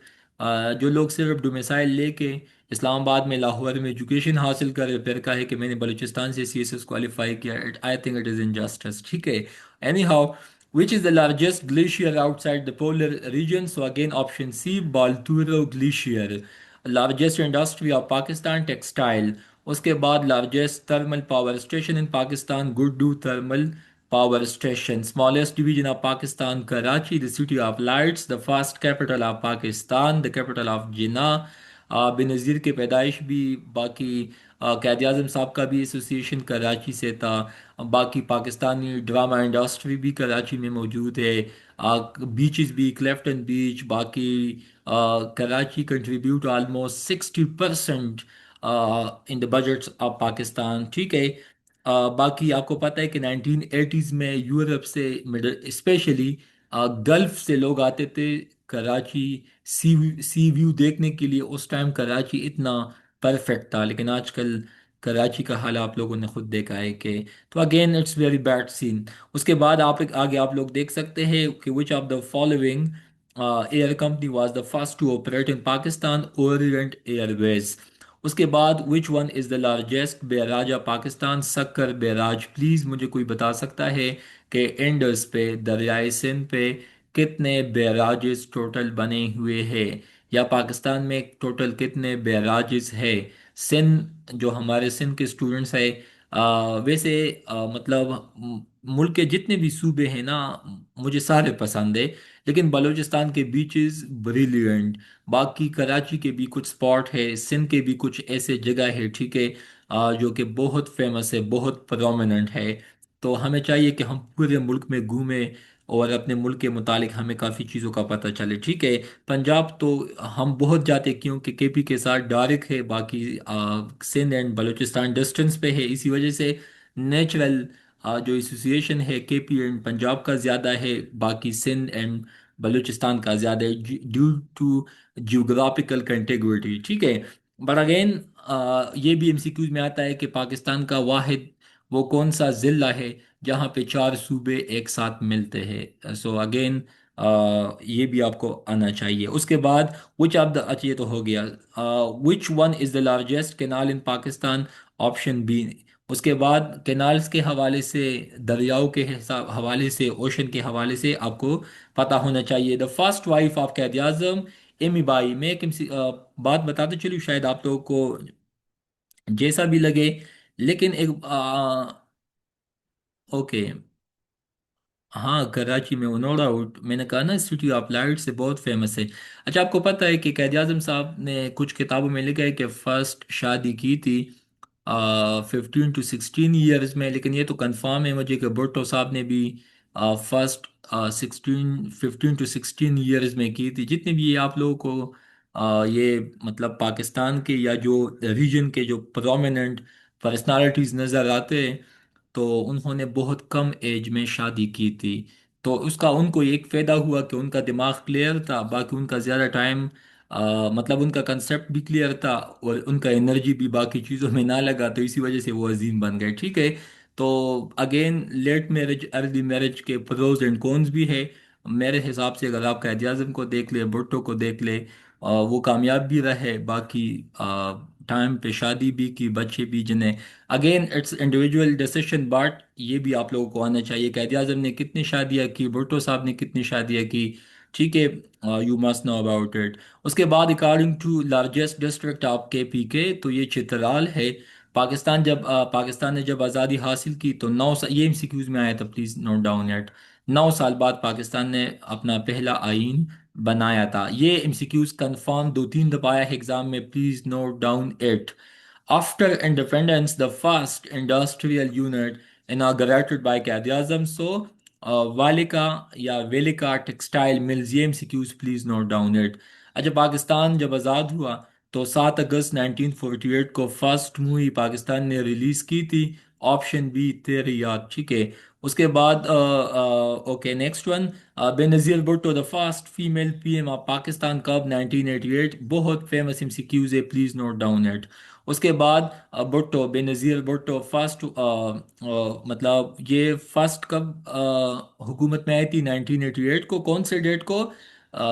جو لوگ صرف ڈومیسائل لے کے اسلام آباد میں، لاہور میں ایجوکیشن حاصل کرے، پھر کہے کہ میں نے بلوچستان سے سی ایس ایس کوالیفائی کیا، I think it is injustice, ٹھیک ہے۔ اینی ہاؤ، which is the largest glacier outside the polar region? So again option C, Baltoro glacier. Largest industry of Pakistan, textile. اس کے بعد largest thermal power station in Pakistan, Guddu thermal power station. Smallest division of Pakistan, Karachi, the city of lights, the first capital of Pakistan, the capital of Jinnah. بے نظیر کی پیدائش بھی، باقی قائد اعظم صاحب کا بھی ایسوسیشن کراچی سے تھا، باقی پاکستانی ڈرامہ انڈسٹری بھی کراچی میں موجود ہے، بیچز بھی، کلیفٹن بیچ، باقی Karachi contribute almost 60% in the budgets of Pakistan, ٹھیک ہے۔ باقی آپ کو پتہ ہے کہ 1980s میں یورپ سے، اسپیشلی گلف سے لوگ آتے تھے کراچی سی ویو دیکھنے کے لیے، اس ٹائم کراچی اتنا پرفیکٹ تھا، لیکن آج کل کراچی کا حال آپ لوگوں نے خود دیکھا ہے کہ، تو again it's very bad scene. اس کے بعد آگے آپ لوگ دیکھ سکتے ہیں کہ which of the following air company was the first to operate in Pakistan? Orient Airways. اس کے بعد which one is the largest barrage of Pakistan, Sukkur barrage, please مجھے کوئی بتا سکتا ہے کہ انڈس پہ، دریائے سندھ پہ کتنے بیراجز ٹوٹل بنے ہوئے ہیں، یا پاکستان میں ٹوٹل کتنے بیراجز ہے؟ سندھ جو ہمارے سندھ کے اسٹوڈنٹس ہیں، ویسے مطلب ملک کے جتنے بھی صوبے ہیں نا، مجھے سارے پسند ہے، لیکن بلوچستان کے بیچز بریلینٹ، باقی کراچی کے بھی کچھ سپاٹ ہے، سندھ کے بھی کچھ ایسے جگہ ہے، ٹھیک ہے، جو کہ بہت فیمس ہے، بہت پرومیننٹ ہے۔ تو ہمیں چاہیے کہ ہم پورے ملک میں گھومیں اور اپنے ملک کے متعلق ہمیں کافی چیزوں کا پتہ چلے، ٹھیک ہے۔ پنجاب تو ہم بہت جاتے کیونکہ کے پی کے ساتھ ڈائریکٹ ہے، باقی سندھ اینڈ بلوچستان ڈسٹینس پہ ہے، اسی وجہ سے نیچرل جو ایسوسیشن ہے کے پی اینڈ پنجاب کا زیادہ ہے، باقی سندھ اینڈ بلوچستان کا زیادہ ہے، ڈیو ٹو جیوگرافیکل کنٹیگوٹی، ٹھیک ہے۔ بٹ اگین یہ بھی ایم سی کیوز میں آتا ہے کہ پاکستان کا واحد وہ کون سا ضلع ہے جہاں پہ چار صوبے ایک ساتھ ملتے ہیں؟ سو اگین یہ بھی آپ کو آنا چاہیے۔ اس کے بعد وچ آف دا، اچھا یہ تو ہو گیا، which one is the largest canal in Pakistan? Option B. اس کے بعد کینالز کے حوالے سے، دریاؤں کے حوالے سے، اوشن کے حوالے سے آپ کو پتہ ہونا چاہیے۔ The first wife of Quaid Azam Amy by, میں ایک بات بتاتے چلوں، شاید آپ لوگوں کو جیسا بھی لگے، لیکن ایک اوکے، ہاں کراچی میں نو ڈاؤٹ، میں نے کہا نا سٹی آف لائٹ سے بہت فیمس ہے۔ اچھا آپ کو پتہ ہے کہ قائد اعظم صاحب نے کچھ کتابوں میں لکھا ہے کہ فرسٹ شادی کی تھی 15 to 16 ایئرز میں، لیکن یہ تو کنفارم ہے مجھے کہ بھٹو صاحب نے بھی فرسٹ 15 to 16 ایئرز میں کی تھی۔ جتنے بھی یہ آپ لوگوں کو یہ مطلب پاکستان کے یا جو ریجن کے جو پرومیننٹ پرسنالٹیز نظر آتے ہیں، تو انہوں نے بہت کم ایج میں شادی کی تھی، تو اس کا ان کو ایک فائدہ ہوا کہ ان کا دماغ کلیئر تھا، باقی ان کا زیادہ ٹائم مطلب ان کا کنسپٹ بھی کلیئر تھا اور ان کا انرجی بھی باقی چیزوں میں نہ لگا، تو اسی وجہ سے وہ عظیم بن گئے، ٹھیک ہے۔ تو again let marriage, early marriage کے پروز اینڈ کونز بھی ہے۔ میرے حساب سے اگر آپ قائد اعظم کو دیکھ لیں، بھٹو کو دیکھ لیں، وہ کامیاب بھی رہے، باقی ٹائم پہ شادی بھی کی، بچے بھی جنہیں، again it's individual decision, but یہ بھی آپ لوگوں کو آنا چاہیے قائد اعظم نے کتنی شادیاں کی، بھٹو صاحب نے کتنی شادیاں کی، ٹھیک ہے، you must know about it. اس کے بعد according to largest district of K P کے، تو یہ چترال ہے۔ پاکستان نے جب آزادی حاصل کی تو 9 سال، یہ ایم سی کیوز میں آیا تھا، پلیز نوٹ ڈاؤن ایٹ، 9 سال بعد پاکستان نے اپنا پہلا آئین بنایا تھا۔ یہ ایم سی کیوز کنفرم 2 3 دفعہ آیا ہے ایگزام میں، please note down it. After independence, the first industrial unit inaugurated by Quaid Azam, so Valika یا ویلکا ٹیکسٹائل ملز، یہ M C Qs please note down it. اچھا پاکستان جب آزاد ہوا تو 7 اگست 1948 کو فرسٹ مووی پاکستان نے ریلیز کی تھی، آپشن بی تیری یاد، ٹھیک ہے۔ اس کے بعد okay next one, Benazir Bhutto the first female P M of Pakistan کب؟ 1988، بہت فیمس ایم سی کیوز ہے، پلیز نوٹ ڈاؤن اٹ۔ اس کے بعد بھٹو، بے نظیر بھٹو فرسٹ مطلب یہ فرسٹ کب حکومت میں آئی تھی؟ 1988 کو، کون سے ڈیٹ کو؟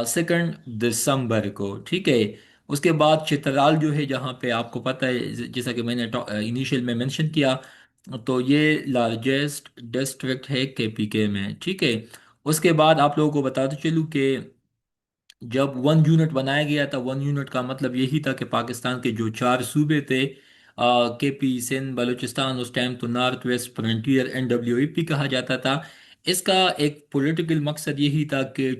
2 دسمبر کو، ٹھیک ہے۔ اس کے بعد چترال جو ہے، جہاں پہ آپ کو پتہ ہے جیسا کہ میں نے انیشیل میں منشن کیا، تو یہ لارجسٹ ڈسٹرکٹ ہے کے پی کے میں، ٹھیک ہے۔ اس کے بعد آپ لوگوں کو بتاتے چلوں کہ جب 1 یونٹ بنایا گیا تھا، 1 یونٹ کا مطلب یہی تھا کہ پاکستان کے جو چار صوبے تھے، کے پی، سندھ، بلوچستان، اس ٹائم تو north west frontier N W E P کہا جاتا تھا، اس کا ایک پولیٹیکل مقصد یہی تھا کہ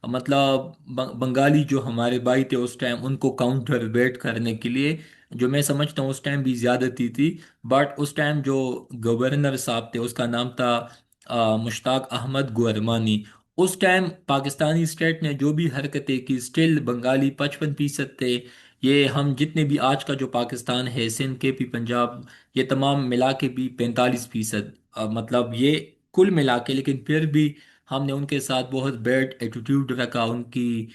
مطلب بنگالی جو ہمارے بھائی تھے اس ٹائم، ان کو کاؤنٹر ویٹ کرنے کے لیے، جو میں سمجھتا ہوں اس ٹائم بھی زیادتی تھی، بٹ اس ٹائم جو گورنر صاحب تھے اس کا نام تھا مشتاق احمد گورمانی، اس ٹائم پاکستانی اسٹیٹ نے جو بھی حرکتیں کی، اسٹل بنگالی 55% تھے۔ یہ ہم جتنے بھی آج کا جو پاکستان ہے، سندھ، کے پی، پنجاب، یہ تمام ملا کے بھی 45%، مطلب یہ کل ملا کے، لیکن پھر بھی ہم نے ان کے ساتھ بہت بیڈ ایٹیٹیوڈ رکھا، ان کی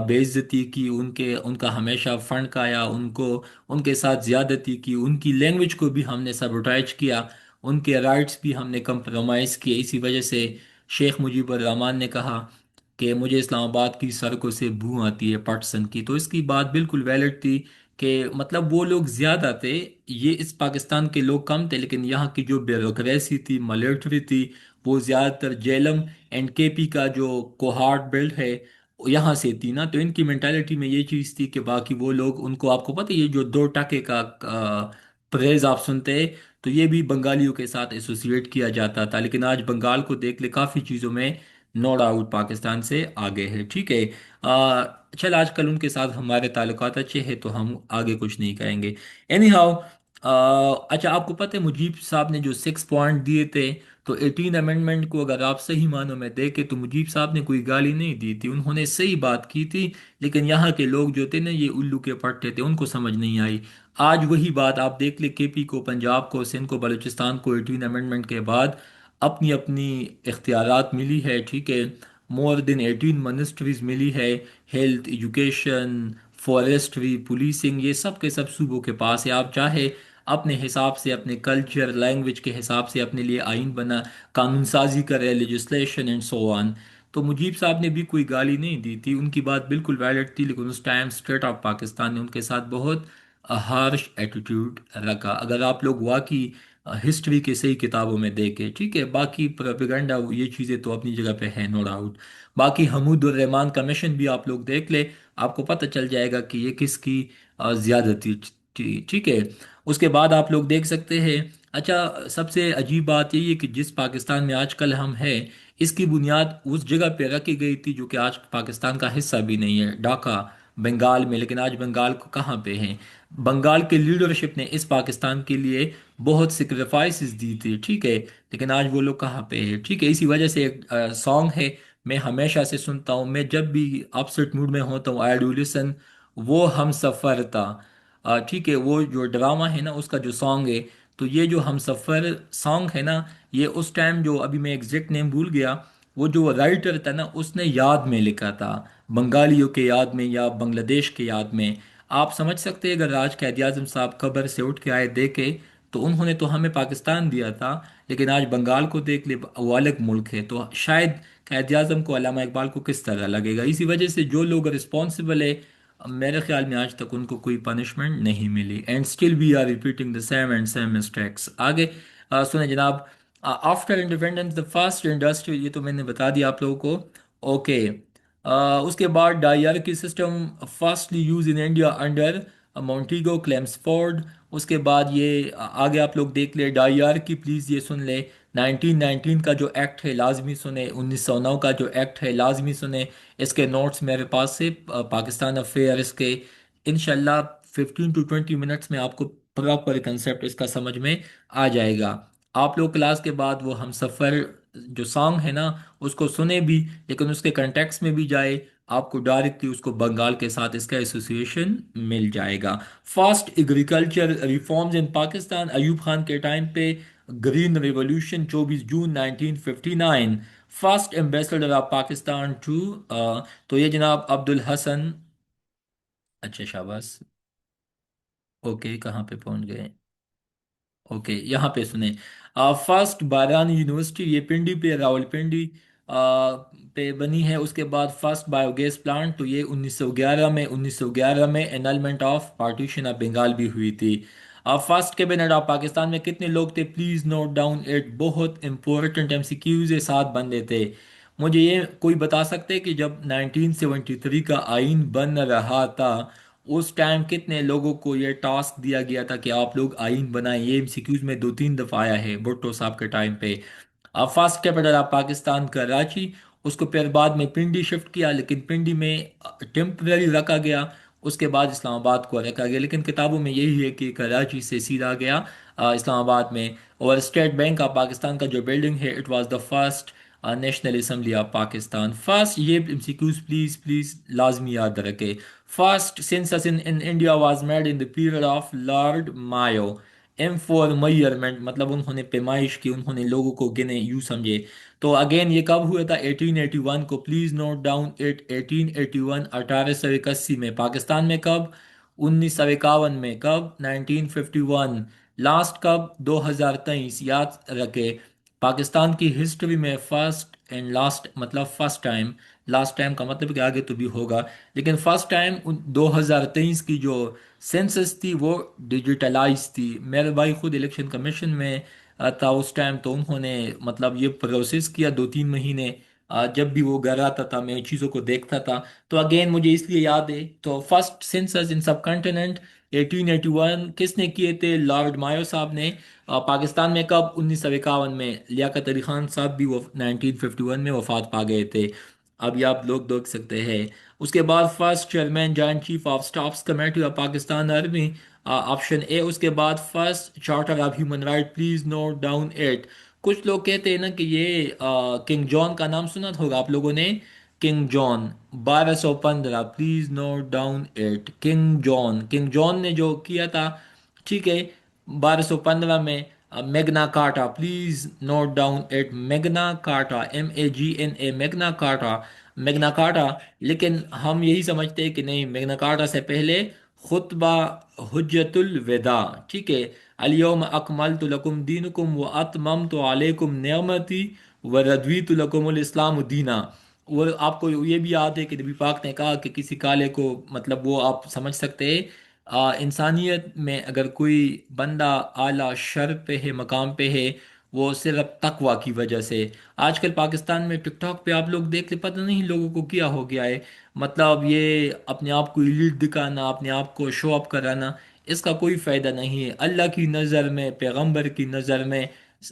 بے عزتی کی، ان کا ہمیشہ فنڈ کھایا، ان کے ساتھ زیادتی کی، ان کی لینگویج کو بھی ہم نے سبوٹائج کیا، ان کے رائٹس بھی ہم نے کمپرومائز کیے۔ اسی وجہ سے شیخ مجیب الرحمان نے کہا کہ مجھے اسلام آباد کی سڑکوں سے بو آتی ہے پٹسن کی، تو اس کی بات بالکل ویلڈ تھی کہ مطلب وہ لوگ زیادہ تھے، یہ اس پاکستان کے لوگ کم تھے، لیکن یہاں کی جو بیوروکریسی تھی، ملٹری تھی، وہ زیادہ تر جیلم اینڈ کے پی کا جو کوہارٹ بیلٹ ہے یہاں سے تھی نا، تو ان کی مینٹالٹی میں یہ چیز تھی کہ باقی وہ لوگ ان کو، آپ کو پتہ ہے یہ جو 2 ٹکے کا پریز آپ سنتے ہیں، تو یہ بھی بنگالیوں کے ساتھ ایسوسیٹ کیا جاتا تھا، لیکن آج بنگال کو دیکھ لے کافی چیزوں میں نو ڈاؤٹ پاکستان سے آگے ہے، ٹھیک ہے۔ چل آج کل ان کے ساتھ ہمارے تعلقات اچھے ہیں تو ہم آگے کچھ نہیں کہیں گے۔ اینی ہاؤ، اچھا آپ کو پتہ ہے مجیب صاحب نے جو 6 پوائنٹ دیے تھے، تو 18 امینڈمنٹ کو اگر آپ صحیح معنوں میں دیکھیں تو مجیب صاحب نے کوئی گالی نہیں دی تھی، انہوں نے صحیح بات کی تھی، لیکن یہاں کے لوگ جو تھے نا یہ الو کے پٹے تھے، ان کو سمجھ نہیں آئی۔ آج وہی بات آپ دیکھ لیں، کے پی کو، پنجاب کو، سندھ کو، بلوچستان کو 18 امینڈمنٹ کے بعد اپنی اپنی اختیارات ملی ہے، ٹھیک ہے۔ مور دین 18 منسٹریز ملی ہے، ہیلتھ، ایجوکیشن، فارسٹری، پولیسنگ، یہ سب کے سب صوبوں کے پاس ہے۔ آپ چاہے اپنے حساب سے، اپنے کلچر، لینگویج کے حساب سے اپنے لیے آئین بنا، قانون سازی کرے، لیجسلیشن اینڈ سو آن۔ تو مجیب صاحب نے بھی کوئی گالی نہیں دی تھی، ان کی بات بالکل ویلڈ تھی، لیکن اس ٹائم اسٹیٹ آف پاکستان نے ان کے ساتھ بہت ہارش ایٹیٹیوڈ رکھا، اگر آپ لوگ واقعی ہسٹری کے صحیح کتابوں میں دیکھیں، ٹھیک ہے۔ باقی پروپیگنڈا یہ چیزیں تو اپنی جگہ پہ ہے، نو ڈاؤٹ۔ باقی حمود الرحمان کمیشن بھی آپ لوگ دیکھ لیں، آپ کو پتہ چل جائے گا کہ یہ کس کی زیادتی تھی، ٹھیک ہے۔ اس کے بعد آپ لوگ دیکھ سکتے ہیں، اچھا سب سے عجیب بات یہی ہے کہ جس پاکستان میں آج کل ہم ہیں، اس کی بنیاد اس جگہ پہ رکھی گئی تھی جو کہ آج پاکستان کا حصہ بھی نہیں ہے، ڈھاکہ بنگال میں، لیکن آج بنگال کو کہاں پہ ہیں؟ بنگال کے لیڈرشپ نے اس پاکستان کے لیے بہت سیکریفائسز دی تھی، ٹھیک ہے، لیکن آج وہ لوگ کہاں پہ ہے، ٹھیک ہے۔ اسی وجہ سے ایک سانگ ہے، میں ہمیشہ سے سنتا ہوں، میں جب بھی اپسٹ موڈ میں ہوتا ہوں، آئی ڈو لسن، وہ ہم سفر تھا، ٹھیک ہے، وہ جو ڈرامہ ہے نا اس کا جو سانگ ہے، تو یہ جو ہم سفر سانگ ہے نا، یہ اس ٹائم جو ابھی میں ایگزیکٹ نیم بھول گیا، وہ جو رائٹر تھا نا اس نے یاد میں لکھا تھا، بنگالیوں کے یاد میں یا بنگلہ دیش کے یاد میں۔ آپ سمجھ سکتے ہیں اگر آج قائد اعظم صاحب قبر سے اٹھ کے آئے دیکھے، تو انہوں نے تو ہمیں پاکستان دیا تھا، لیکن آج بنگال کو دیکھ لے، وہ الگ ملک ہے، تو شاید قائد اعظم کو، علامہ اقبال کو کس طرح لگے گا؟ اسی وجہ سے جو لوگ رسپانسبل ہے، میرے خیال میں آج تک ان کو کوئی پنشمنٹ نہیں ملی، and still we are repeating the same and same mistakes. آگے سنیں جناب، after independence the first industry, یہ تو میں نے بتا دیا آپ لوگوں کو، اوکے۔ اس کے بعد diarchy system fastly use in India under Montagu Chelmsford. اس کے بعد یہ آگے آپ لوگ دیکھ لیں، ڈائیارکی پلیز یہ سن لیں، 1919 کا جو ایکٹ ہے لازمی سنیں، 1909 کا جو ایکٹ ہے لازمی سنیں، اس کے نوٹس میرے پاس سے پاکستان افیئرس کے، انشاءاللہ 15 to 20 منٹس میں آپ کو پراپر کنسیپٹ اس کا سمجھ میں آ جائے گا۔ آپ لوگ کلاس کے بعد وہ ہم سفر جو سانگ ہے نا اس کو سنیں بھی، لیکن اس کے کنٹیکس میں بھی جائے، آپ کو ڈائریکٹلی اس کو بنگال کے ساتھ اس کا ایسوسیشن مل جائے گا۔ Fast agriculture reforms in Pakistan, Ayub Khan کے ٹائم پہ green revolution, 24 June 1959، first ambassador of Pakistan to, تو یہ جناب عبد الحسن، اچھا شاباش، اوکے کہاں پہ پہنچ گئے؟ اوکے یہاں پہ سنیں، فرسٹ بارانی یونیورسٹی، یہ پنڈی پہ، راول پنڈی پہ بنی ہے۔ اس کے بعد فرسٹ بایو گیس پلانٹ، تو یہ 1911 میں انالمنٹ آف پارٹیشن آف بنگال بھی ہوئی تھی۔ فرسٹ کیبنٹ آف پاکستان میں کتنے لوگ تھے؟ پلیز نوٹ ڈاؤن ایٹ، بہت امپورٹنٹ ایم سی کیوز ہے، 7 بندے تھے۔ مجھے یہ کوئی بتا سکتے کہ جب 1973 کا آئین بن رہا تھا، اس ٹائم کتنے لوگوں کو یہ ٹاسک دیا گیا تھا کہ آپ لوگ آئین بنائیں؟ یہ ایم سی کیوز میں 2 3 دفعہ آیا ہے بھٹو صاحب کے ٹائم پہ۔ First capital of Pakistan Karachi, اس کو پھر بعد میں پنڈی شفٹ کیا، لیکن پنڈی میں ٹیمپرری رکھا گیا، اس کے بعد اسلام آباد کو رکھا گیا، لیکن کتابوں میں یہی ہے کہ کراچی سے سیدھا گیا اسلام آباد میں۔ اور اسٹیٹ بینک آف پاکستان کا جو بلڈنگ ہے، it was the first national assembly of Pakistan. First, یہ M C Qs please please لازمی یاد رکھے۔ First census in India was made in the period of lord Mayo, M for measurement, مطلب انہوں نے پیمائش کی، انہوں نے لوگوں کو گنے، یوں سمجھے۔ تو اگین یہ کب ہوا تھا؟ 1881 کو، پلیز نوٹ ڈاؤن ایٹ، 1881، 1881 میں۔ پاکستان میں کب؟ 1951 میں۔ کب؟ 1951۔ لاسٹ کب؟ 2023، یاد رکھے۔ پاکستان کی ہسٹری میں فرسٹ اینڈ لاسٹ، مطلب فرسٹ ٹائم، لاسٹ ٹائم کا مطلب کہ آگے تو بھی ہوگا، لیکن فرسٹ ٹائم 2023 کی جو سینسس تھی وہ ڈیجیٹلائز تھی، میرا بھائی خود الیکشن کمیشن میں تھا اس ٹائم، تو انہوں نے مطلب یہ پروسیس کیا 2 3 مہینے، جب بھی وہ گھر آتا تھا میں چیزوں کو دیکھتا تھا، تو اگین مجھے اس لیے یاد ہے، تو فرسٹ سینسس ان سب کنٹیننٹ 1881 کس نے کیے تھے؟ لارڈ مایو صاحب نے۔ پاکستان میں کب؟ 1951 میں، لیاقت علی خان صاحب بھی وہ 1951 میں وفات پا گئے تھے، اب یہ آپ لوگ دیکھ سکتے ہیں۔ اس کے بعد first chairman joint chief of staffs committee of Pakistan army, option A. اس کے بعد first charter of human right, please note down it. کچھ لوگ کہتے ہیں نا کہ یہ کنگ جان کا نام سنا ہوگا آپ لوگوں نے، king John 1215، please note down it, king John, king John نے جو کیا تھا، ٹھیک ہے، 1215 میں Magna Carta, please note down it Magna Carta, MAGNA، Magna Carta, Magna Carta. لیکن ہم یہی سمجھتے ہیں کہ نہیں، میگنا کارٹا سے پہلے خطبہ حجت الوداع، ٹھیک ہے، الیوم اکملت لکم دینکم و اتممت علیکم نعمتی و رضویت لکم الاسلام دینا۔ وہ آپ کو یہ بھی یاد ہے کہ نبی پاک نے کہا کہ کسی کالے کو، مطلب وہ آپ سمجھ سکتے ہیں، انسانیت میں اگر کوئی بندہ اعلیٰ شرف پہ ہے، مقام پہ ہے، وہ صرف تقوی کی وجہ سے۔ آج کل پاکستان میں ٹک ٹاک پہ آپ لوگ دیکھ لیں، پتہ نہیں لوگوں کو کیا ہو گیا ہے، مطلب یہ اپنے آپ کو ایلیٹ دکھانا، اپنے آپ کو شو اپ کرانا، اس کا کوئی فائدہ نہیں ہے۔ اللہ کی نظر میں، پیغمبر کی نظر میں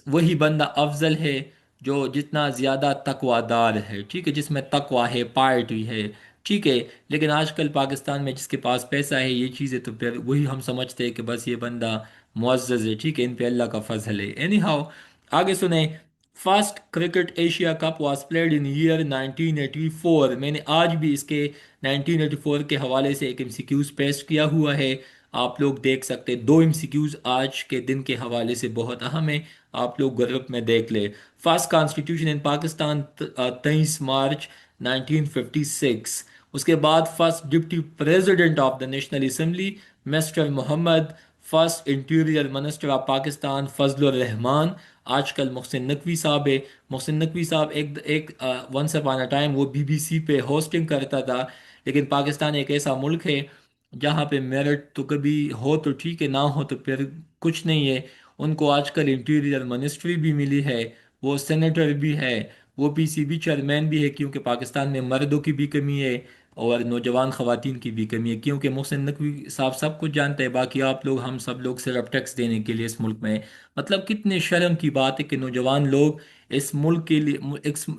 وہی بندہ افضل ہے جو جتنا زیادہ تقوی دار ہے، ٹھیک ہے، جس میں تقوی ہے، پائرٹی ہے، ٹھیک ہے۔ لیکن آج کل پاکستان میں جس کے پاس پیسہ ہے، یہ چیزیں، تو پھر وہی ہم سمجھتے ہیں کہ بس یہ بندہ معزز ہے، ٹھیک ہے، ان پہ اللہ کا فضل ہے۔ اینی ہاؤ، آگے سنیں۔ First cricket Asia cup was played in year 1984۔ میں نے آج بھی اس کے 1984 کے حوالے سے ایک MCQs پیش کیا ہوا ہے، آپ لوگ دیکھ سکتے، 2 MCQs آج کے دن کے حوالے سے بہت اہم ہے، آپ لوگ گروپ میں دیکھ لیں۔ First constitution in Pakistan 23 March 1956۔ اس کے بعد first deputy president of the national assembly mister Muhammad, first interior minister of Pakistan Fazal ur-Rahman, آج کل محسن نقوی صاحب ہے۔ محسن نقوی صاحب ایک ونس اپان اے ٹائم وہ BBC پہ ہوسٹنگ کرتا تھا، لیکن پاکستان ایک ایسا ملک ہے جہاں پہ میرٹ تو کبھی ہو تو ٹھیک ہے، نہ ہو تو پھر کچھ نہیں ہے۔ ان کو آج کل انٹیریئر منسٹری بھی ملی ہے، وہ سینیٹر بھی ہے، وہ PCB چیئرمین بھی ہے، کیونکہ پاکستان میں مردوں کی بھی کمی ہے اور نوجوان خواتین کی بھی کمی ہے، کیونکہ محسن نقوی صاحب سب کچھ جانتے ہیں، باقی آپ لوگ، ہم سب لوگ صرف ٹیکس دینے کے لیے اس ملک میں، مطلب کتنے شرم کی بات ہے کہ نوجوان لوگ اس ملک کے لیے،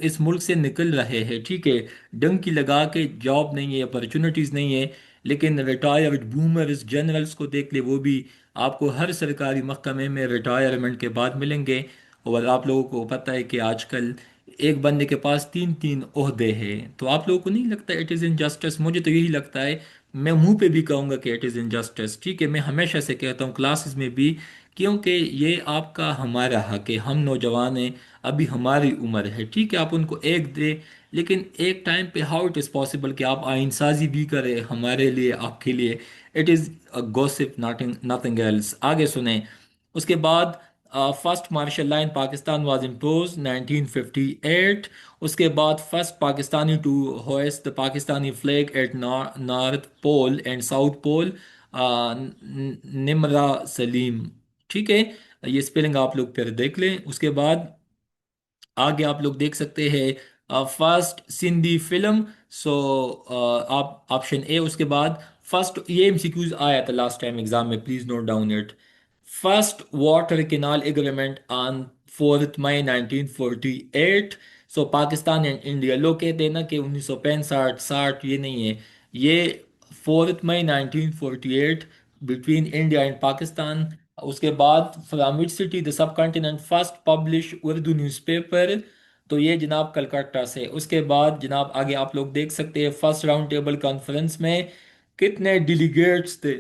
اس ملک سے نکل رہے ہیں، ٹھیک ہے، ڈنکی لگا کے، جاب نہیں ہے، اپرچونٹیز نہیں ہے، لیکن ریٹائرڈ بومرز جنرلز کو دیکھ لے، وہ بھی آپ کو ہر سرکاری محکمے میں ریٹائرمنٹ کے بعد ملیں گے، اور آپ لوگوں کو پتہ ہے کہ آج کل ایک بندے کے پاس 3 3 عہدے ہیں، تو آپ لوگوں کو نہیں لگتا اٹ از انجسٹس؟ مجھے تو یہی لگتا ہے، میں منہ پہ بھی کہوں گا کہ اٹ از انجسٹس، ٹھیک ہے، میں ہمیشہ سے کہتا ہوں کلاسز میں بھی، کیونکہ یہ آپ کا ہمارا حق ہے، ہم نوجوان ہیں، ابھی ہماری عمر ہے، ٹھیک ہے، آپ ان کو ایک دے، لیکن ایک ٹائم پہ ہاؤ اٹ از پاسبل کہ آپ آئین سازی بھی کریں ہمارے لیے، آپ کے لیے؟ It is gossip, nothing else. آگے سنیں۔ اس کے بعد first martial law in Pakistan was impose 1958۔ اس کے بعد first Pakistani to hoist the Pakistani flag at north pole and south pole, Namra Saleem, ٹھیک ہے، یہ اسپیلنگ آپ لوگ پھر دیکھ لیں۔ اس کے بعد آگے آپ لوگ دیکھ سکتے ہیں فرسٹ سندھی فلم، سو آپ آپشن اے۔ اس کے بعد فرسٹ، یہ MCQs آیا تھا لاسٹ ٹائم ایگزام میں، please note down it. First water canal agreement on 4 May 1948۔ So Pakistan and India, لوگ کہتے ہیں نا کہ 1965 60، یہ نہیں ہے، یہ 4 May 1948 between India and Pakistan. اس کے بعد from which city the sub continent first publish Urdu news paper, تو یہ جناب کلکتہ سے۔ اس کے بعد جناب آگے آپ لوگ دیکھ سکتے ہیں فرسٹ راؤنڈ ٹیبل کانفرنس میں کتنے ڈیلیگیٹس تھے،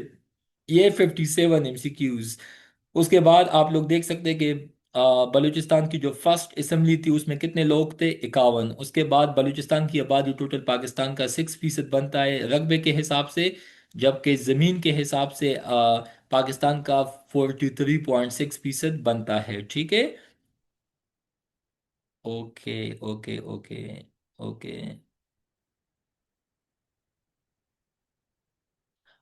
یہ 57 MCQs۔ اس کے بعد آپ لوگ دیکھ سکتے ہیں کہ بلوچستان کی جو فرسٹ اسمبلی تھی اس میں کتنے لوگ تھے، 51۔ اس کے بعد بلوچستان کی آبادی ٹوٹل پاکستان کا 6% بنتا ہے رقبے کے حساب سے، جبکہ زمین کے حساب سے پاکستان کا 43.6% بنتا ہے، ٹھیک ہے۔ Okay okay okay okay.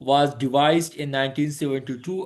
was devised in 1972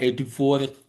84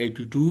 82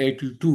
82,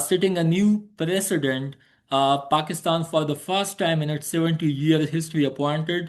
setting a new precedent. Pakistan, for the first time in its 70 year history, appointed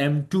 M2।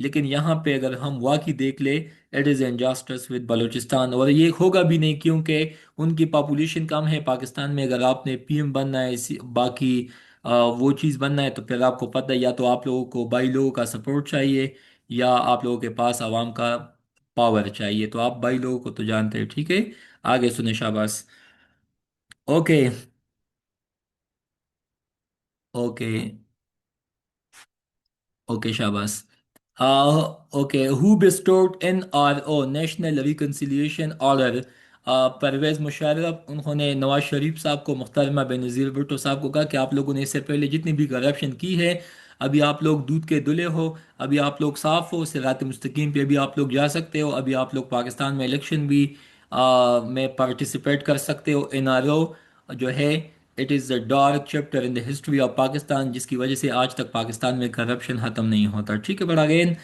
لیکن یہاں پہ اگر ہم واقعی دیکھ لیں، it is injustice with Balochistan, اور یہ ہوگا بھی نہیں کیونکہ ان کی پاپولیشن کم ہے پاکستان میں۔ اگر آپ نے پی ایم بننا ہے، باقی وہ چیز بننا ہے، تو پھر آپ کو پتہ ہے یا تو آپ لوگوں کو بائی لوگوں کا سپورٹ چاہیے، یا آپ لوگوں کے پاس عوام کا پاور چاہیے۔ تو آپ بائی لوگوں کو تو جانتے ہیں، ٹھیک ہے؟ آگے سنیں شاباش۔ اوکے، اوکے، اوکے شاباش۔ Okay, who bestowed N R O national reconciliation order? Pervez Musharraf, انہوں نے نواز شریف صاحب کو، محترمہ بینظیر بھٹو صاحب کو کہا کہ آپ لوگوں نے اس سے پہلے جتنی بھی کرپشن کی ہے، ابھی آپ لوگ دودھ کے دلے ہو، ابھی آپ لوگ صاف ہو، صراط مستقیم پہ ابھی آپ لوگ جا سکتے ہو، ابھی آپ لوگ پاکستان میں الیکشن بھی میں پارٹیسپیٹ کر سکتے ہو۔ این آر او جو ہے، it is a dark chapter in the history of Pakistan, جس کی وجہ سے آج تک پاکستان میں کرپشن ختم نہیں ہوتا، ٹھیک ہے؟ بٹ اگین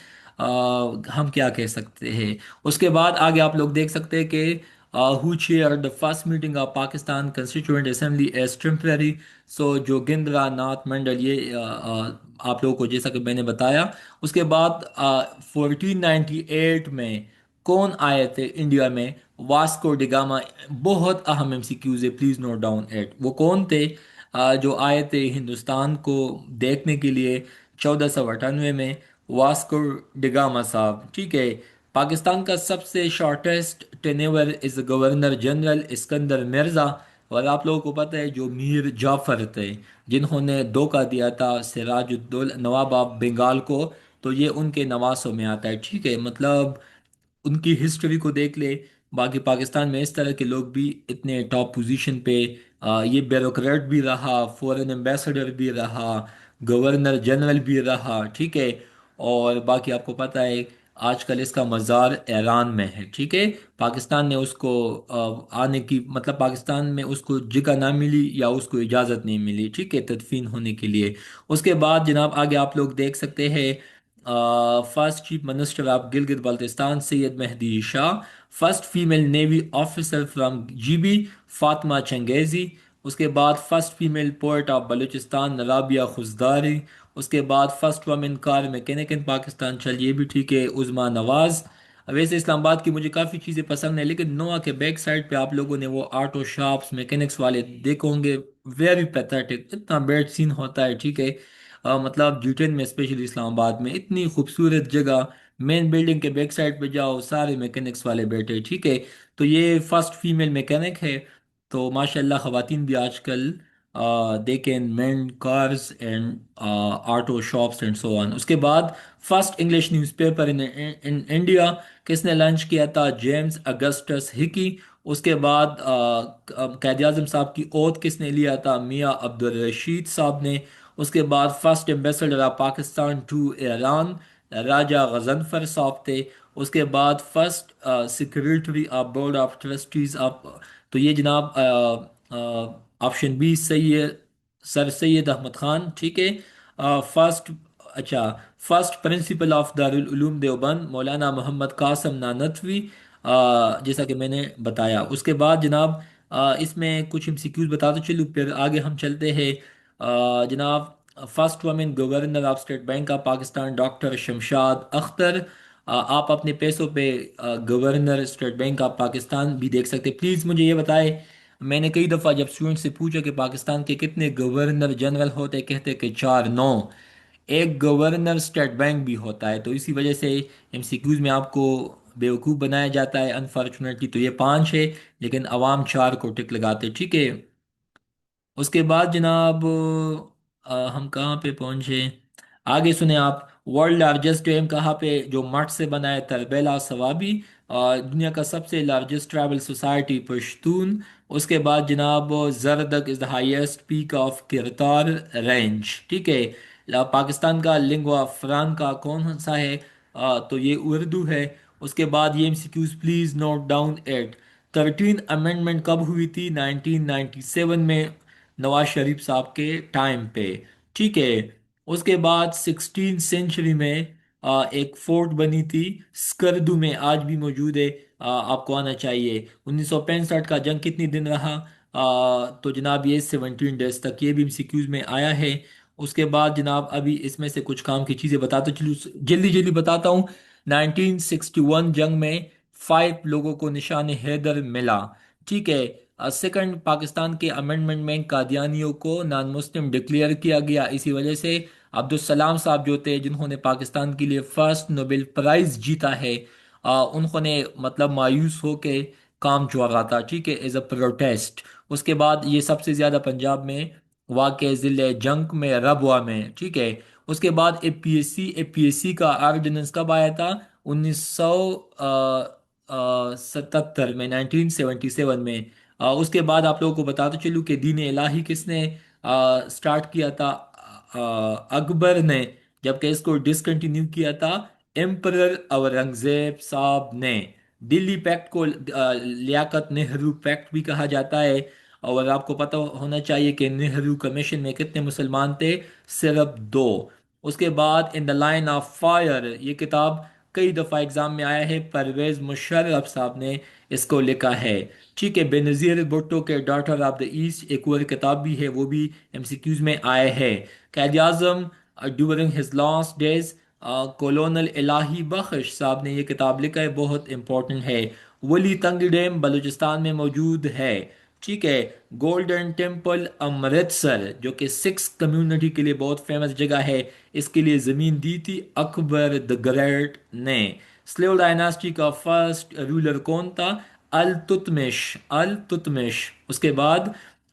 ہم کیا کہہ سکتے ہیں؟ اس کے بعد آگے آپ لوگ دیکھ سکتے ہیں کہ who chair the first meeting of Pakistan constituent assembly as temporary? So Jogendra Nath منڈل، یہ آپ لوگوں کو جیسا کہ میں نے بتایا۔ اس کے بعد 1498 میں کون آئے تھے انڈیا میں؟ Vasco da Gama. بہت اہم ایم سی کیوز ہے، پلیز نوٹ ڈاؤن ایٹ۔ وہ کون تھے جو آئے تھے ہندوستان کو دیکھنے کے لیے 1498 میں؟ واسکو ڈگاما صاحب، ٹھیک ہے؟ پاکستان کا سب سے شارٹیسٹ ٹینیور از گورنر جنرل اسکندر مرزا، اور آپ لوگوں کو پتہ ہے جو میر جعفر تھے، جنہوں نے دھوکہ دیا تھا سراج الدولہ نواب آف بنگال کو، تو یہ ان کے نواسوں میں آتا ہے، ٹھیک ہے؟ مطلب ان کی ہسٹری کو دیکھ لے، باقی پاکستان میں اس طرح کے لوگ بھی اتنے ٹاپ پوزیشن پہ، یہ بیوروکریٹ بھی رہا، فورن ایمبیسڈر بھی رہا، گورنر جنرل بھی رہا، ٹھیک ہے؟ اور باقی آپ کو پتہ ہے آج کل اس کا مزار ایران میں ہے، ٹھیک ہے؟ پاکستان نے اس کو آنے کی، مطلب پاکستان میں اس کو جگہ نہ ملی یا اس کو اجازت نہیں ملی، ٹھیک ہے، تدفین ہونے کے لیے۔ اس کے بعد جناب آگے آپ لوگ دیکھ سکتے ہیں، first chief minister of Gilgit Baltistan Syed Mehdi Shah, first female navy officer from G B Fatima Changezi, اس کے بعد first female poet of Balochistan Rabia Khuzdari, اس کے بعد first woman car mechanic in Pakistan, چل یہ بھی ٹھیک ہے، عظما نواز۔ ویسے اسلام آباد کی مجھے کافی چیزیں پسند ہیں، لیکن نوا کے بیک سائڈ پہ آپ لوگوں نے وہ آٹو شاپس میکینکس والے دیکھو ہوں گے، ویری پیتھیٹک، اتنا بیڈ سین ہوتا ہے، ٹھیک ہے؟ مطلب جی 10 میں، اسپیشلی اسلام آباد میں، اتنی خوبصورت جگہ، مین بلڈنگ کے بیک سائڈ پہ جاؤ، سارے میکینکس والے بیٹھے، ٹھیک ہے؟ تو یہ فرسٹ فیمیل میکینک ہے۔ تو ماشاء اللہ خواتین بھی آج کل they can mend cars and auto shops and so on. اس کے بعد first English newspaper in India کس نے لانچ کیا تھا؟ جیمز اگسٹس ہکی۔ اس کے بعد قائد اعظم صاحب کی اوت کس نے لیا تھا؟ میاں عبد الرشید صاحب نے۔ اس کے بعد first ambassador of Pakistan to Iran Raja Ghazanfar صاحب تھے۔ اس کے بعد first secretary of board of trustees of, تو یہ جناب آپشن بی صحیح ہے، سر سید احمد خان، ٹھیک ہے؟ فرسٹ، اچھا، first principle of Darul Uloom Deoband مولانا محمد قاسم نانتوی، جیسا کہ میں نے بتایا۔ اس کے بعد جناب اس میں کچھ ایم سی کیوز بتاتے چلوں، پھر آگے ہم چلتے ہیں۔ جناب first woman governor of state bank of Pakistan doctor Shamshad Akhtar, آپ اپنے پیسوں پہ governor state bank of Pakistan بھی دیکھ سکتے۔ پلیز مجھے یہ بتائے، میں نے کئی دفعہ جب اسٹوڈنٹ سے پوچھا کہ پاکستان کے کتنے گورنر جنرل ہوتے، کہتے کہ 4، 9۔ ایک گورنر اسٹیٹ بینک بھی ہوتا ہے، تو اسی وجہ سے ایم سی کیوز میں آپ کو بیوقوف بنایا جاتا ہے انفارچونیٹلی، تو یہ 5 ہے، لیکن عوام 4 کو ٹک لگاتے، ٹھیک ہے؟ اس کے بعد جناب ہم کہاں پہ پہنچے؟ آگے سنیں آپ۔ ورلڈ لارجسٹ ڈیم کہاں پہ؟ جو مٹ سے بنا ہے، تربیلا ثوابی۔ دنیا کا سب سے لارجسٹ ٹرائبل سوسائٹی پشتون۔ اس کے بعد جناب Zardak is the highest peak of Kirthar range, ٹھیک ہے؟ پاکستان کا لنگوا فرانکا کون سا ہے؟ تو یہ اردو ہے۔ اس کے بعد یہ M C Qs please note down it. 13 amendment کب ہوئی تھی؟ 1997 میں، نواز شریف صاحب کے ٹائم پہ، ٹھیک ہے؟ اس کے بعد 16 سینچری میں ایک فورٹ بنی تھی اسکردو میں، آج بھی موجود ہے، آپ کو آنا چاہیے۔ 1965 کا جنگ کتنی دن رہا؟ تو جناب یہ 17 ڈیز تک، یہ بھی ایم سی کیوز میں آیا ہے۔ اس کے بعد جناب ابھی اس میں سے کچھ کام کی چیزیں بتاتا چلوں، جلدی جلدی بتاتا ہوں۔ 1961 جنگ میں 5 لوگوں کو نشان حیدر ملا، ٹھیک ہے۔ سیکنڈ، پاکستان کے امنڈمنٹ میں قادیانیوں کو نان مسلم ڈکلیئر کیا گیا، اسی وجہ سے عبدالسلام صاحب جو تھے جنہوں نے پاکستان کے لیے فرسٹ نوبل پرائز جیتا ہے، انہوں نے مطلب مایوس ہو کے کام چھوڑا تھا، ٹھیک ہے، ایز اے پروٹیسٹ۔ اس کے بعد یہ سب سے زیادہ پنجاب میں واقع ضلع جنگ میں ربوہ میں، ٹھیک ہے۔ اس کے بعد اے پی ایس سی کا آرڈیننس کب آیا تھا؟ 1977 میں، 1977 میں۔ اس کے بعد آپ لوگوں کو بتاتا چلوں کہ دین الہی کس نے سٹارٹ کیا تھا؟ اکبر نے، جبکہ اس کو ڈسکنٹینیو کیا تھا ایمپرر اورنگزیب صاحب نے۔ دلی پیکٹ کو لیاقت نہرو پیکٹ بھی کہا جاتا ہے، اور آپ کو پتہ ہونا چاہیے کہ نہرو کمیشن میں کتنے مسلمان تھے؟ صرف 2۔ اس کے بعد ان دا لائن آف فائر، یہ کتاب کئی دفعہ ایگزام میں آیا ہے، پرویز مشرف صاحب نے اس کو لکھا ہے، ٹھیک ہے۔ بے نظیر بھٹو کے ڈاٹر آف دا ایسٹ ایک اور کتاب بھی ہے، وہ بھی MCQs میں آئے ہے۔ Quaid Azam during his last days, کولونل الہی بخش صاحب نے یہ کتاب لکھا ہے، بہت امپورٹنٹ ہے۔ ولی تنگ ڈیم بلوچستان میں موجود ہے، ٹھیک ہے۔ گولڈن ٹیمپل امرتسر جو کہ سکھ کمیونٹی کے لیے بہت فیمس جگہ ہے، اس کے لیے زمین دی تھی اکبر دا گریٹ نے۔ سلیو ڈائناسٹی کا فرسٹ رولر کون تھا؟ التتمش۔ اس کے بعد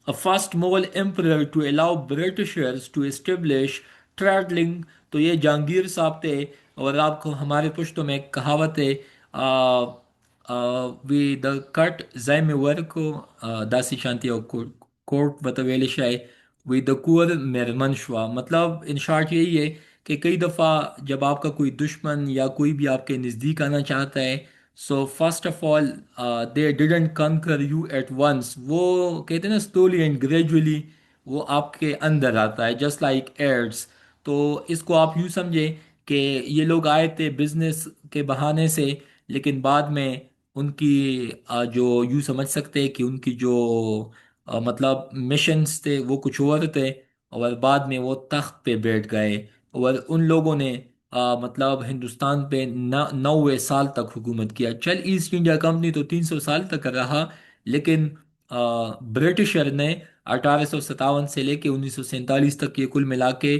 first Mughal emperor to allow Britishers to establish trading, تو یہ جہانگیر صاحب تھے۔ اور آپ کو ہمارے پشتوں میں ایک کہاوت ہے، وی دا کٹ زائم ورک داسی شانتی کوٹ بتویل شائے وی دا کور مرمنشوا، مطلب ان شارٹ یہی ہے کہ کئی دفعہ جب آپ کا کوئی دشمن یا کوئی بھی آپ کے نزدیک آنا چاہتا ہے، so first of all they didn't conquer you at once, وہ کہتے ہیں نا سلولی اینڈ گریجولی وہ آپ کے اندر آتا ہے، جسٹ لائک ایڈس۔ تو اس کو آپ یوں سمجھے کہ یہ لوگ آئے تھے بزنس کے بہانے سے، لیکن بعد میں ان کی جو یوں سمجھ سکتے ہیں کہ ان کی جو مطلب مشنز تھے وہ کچھ اور تھے، اور بعد میں وہ تخت پہ بیٹھ گئے، اور ان لوگوں نے مطلب ہندوستان پہ 90 سال تک حکومت کیا۔ چل ایسٹ انڈیا کمپنی تو 300 سال تک رہا، لیکن برٹشر نے 1857 سے لے کے 1947 تک یہ کل ملا کے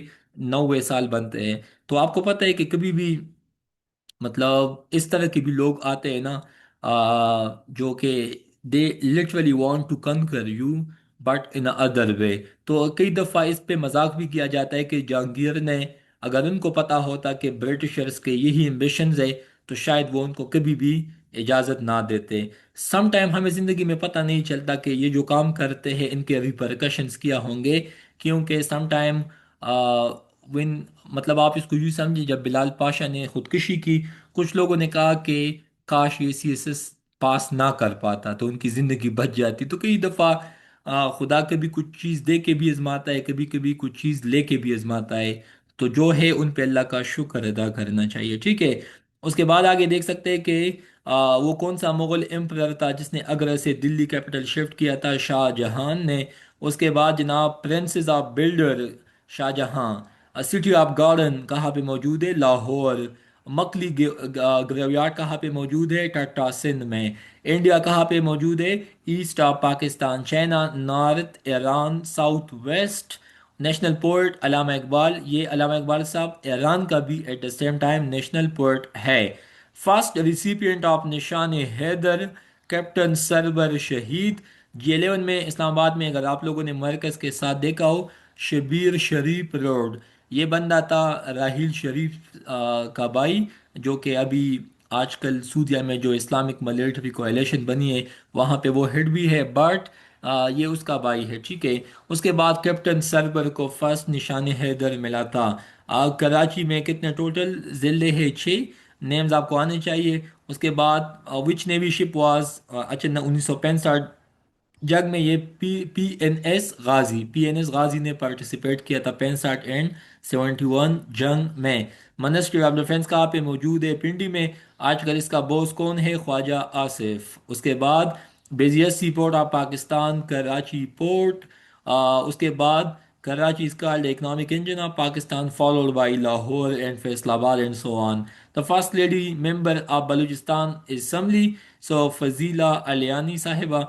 90 سال بنتے ہیں۔ تو آپ کو پتہ ہے کہ کبھی بھی مطلب اس طرح کے بھی لوگ آتے ہیں نا، جو کہ they literally want to conquer you but in other way. تو کئی دفعہ اس پہ مذاق بھی کیا جاتا ہے کہ جہانگیر نے اگر ان کو پتا ہوتا کہ برٹشرز کے یہی امبیشنز ہے تو شاید وہ ان کو کبھی بھی اجازت نہ دیتے۔ سم ٹائم ہمیں زندگی میں پتہ نہیں چلتا کہ یہ جو کام کرتے ہیں ان کے ریپرکشنز کیا ہوں گے، کیونکہ سم ٹائم ون مطلب آپ اس کو یوں سمجھیں، جب بلال پاشا نے خودکشی کی، کچھ لوگوں نے کہا کہ کاش یہ CSS پاس نہ کر پاتا تو ان کی زندگی بچ جاتی۔ تو کئی دفعہ خدا کبھی کچھ چیز دے کے بھی آزماتا ہے، کبھی کبھی کچھ چیز لے کے بھی آزماتا ہے، تو جو ہے ان پہ اللہ کا شکر ادا کرنا چاہیے، ٹھیک ہے۔ اس کے بعد آگے دیکھ سکتے ہیں کہ وہ کون سا مغل امپرر تھا جس نے آگرہ سے دلی کیپٹل شفٹ کیا تھا؟ شاہ جہان نے۔ اس کے بعد جناب پرنسز آف بلڈر شاہ جہاں۔ سٹی آف گارڈن کہاں پہ موجود ہے؟ لاہور۔ مکلی گریو یارڈ کہاں پہ موجود ہے؟ ٹاٹا سندھ میں۔ انڈیا کہاں پہ موجود ہے؟ East of Pakistan, China north, Iran south west. National port Allama Iqbal, یہ علامہ اقبال صاحب ایران کا بھی at the same time national port ہے۔ First recipient of Nishan Haider captain سرور شہید۔ G11 میں اسلام آباد میں اگر آپ لوگوں نے مرکز کے ساتھ دیکھا ہو، شبیر شریف روڈ، یہ بندہ تھا راحیل شریف کا بھائی، جو کہ ابھی آج کل سعودیہ میں جو اسلامک ملیٹری کولیشن بنی ہے وہاں پہ وہ ہیڈ بھی ہے، بٹ یہ اس کا بھائی ہے، ٹھیک ہے۔ اس کے بعد کیپٹن سربر کو فرسٹ نشان حیدر ملا تھا۔ کراچی میں کتنے ٹوٹل ضلع ہے؟ 6 نیمز آپ کو آنے چاہیے۔ اس کے بعد وچ نیوی شپ واز، اچھا 1965 جنگ میں یہ پی این ایس غازی نے پارٹیسپیٹ کیا تھا 65 اینڈ 71 جنگ میں۔ منسٹری آف ڈیفنس کہاں پہ موجود ہے؟ پنڈی میں۔ آج کل اس کا بوس کون ہے؟ خواجہ آصف۔ اس کے بعد busiest sea port of Pakistan Karachi port. اس کے بعد Karachi is called the economic engine of Pakistan, followed by Lahore and Faisalabad and so on. The first lady member of Balochistan is Assembly, so Fazila Aliani Sahiba.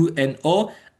UNO,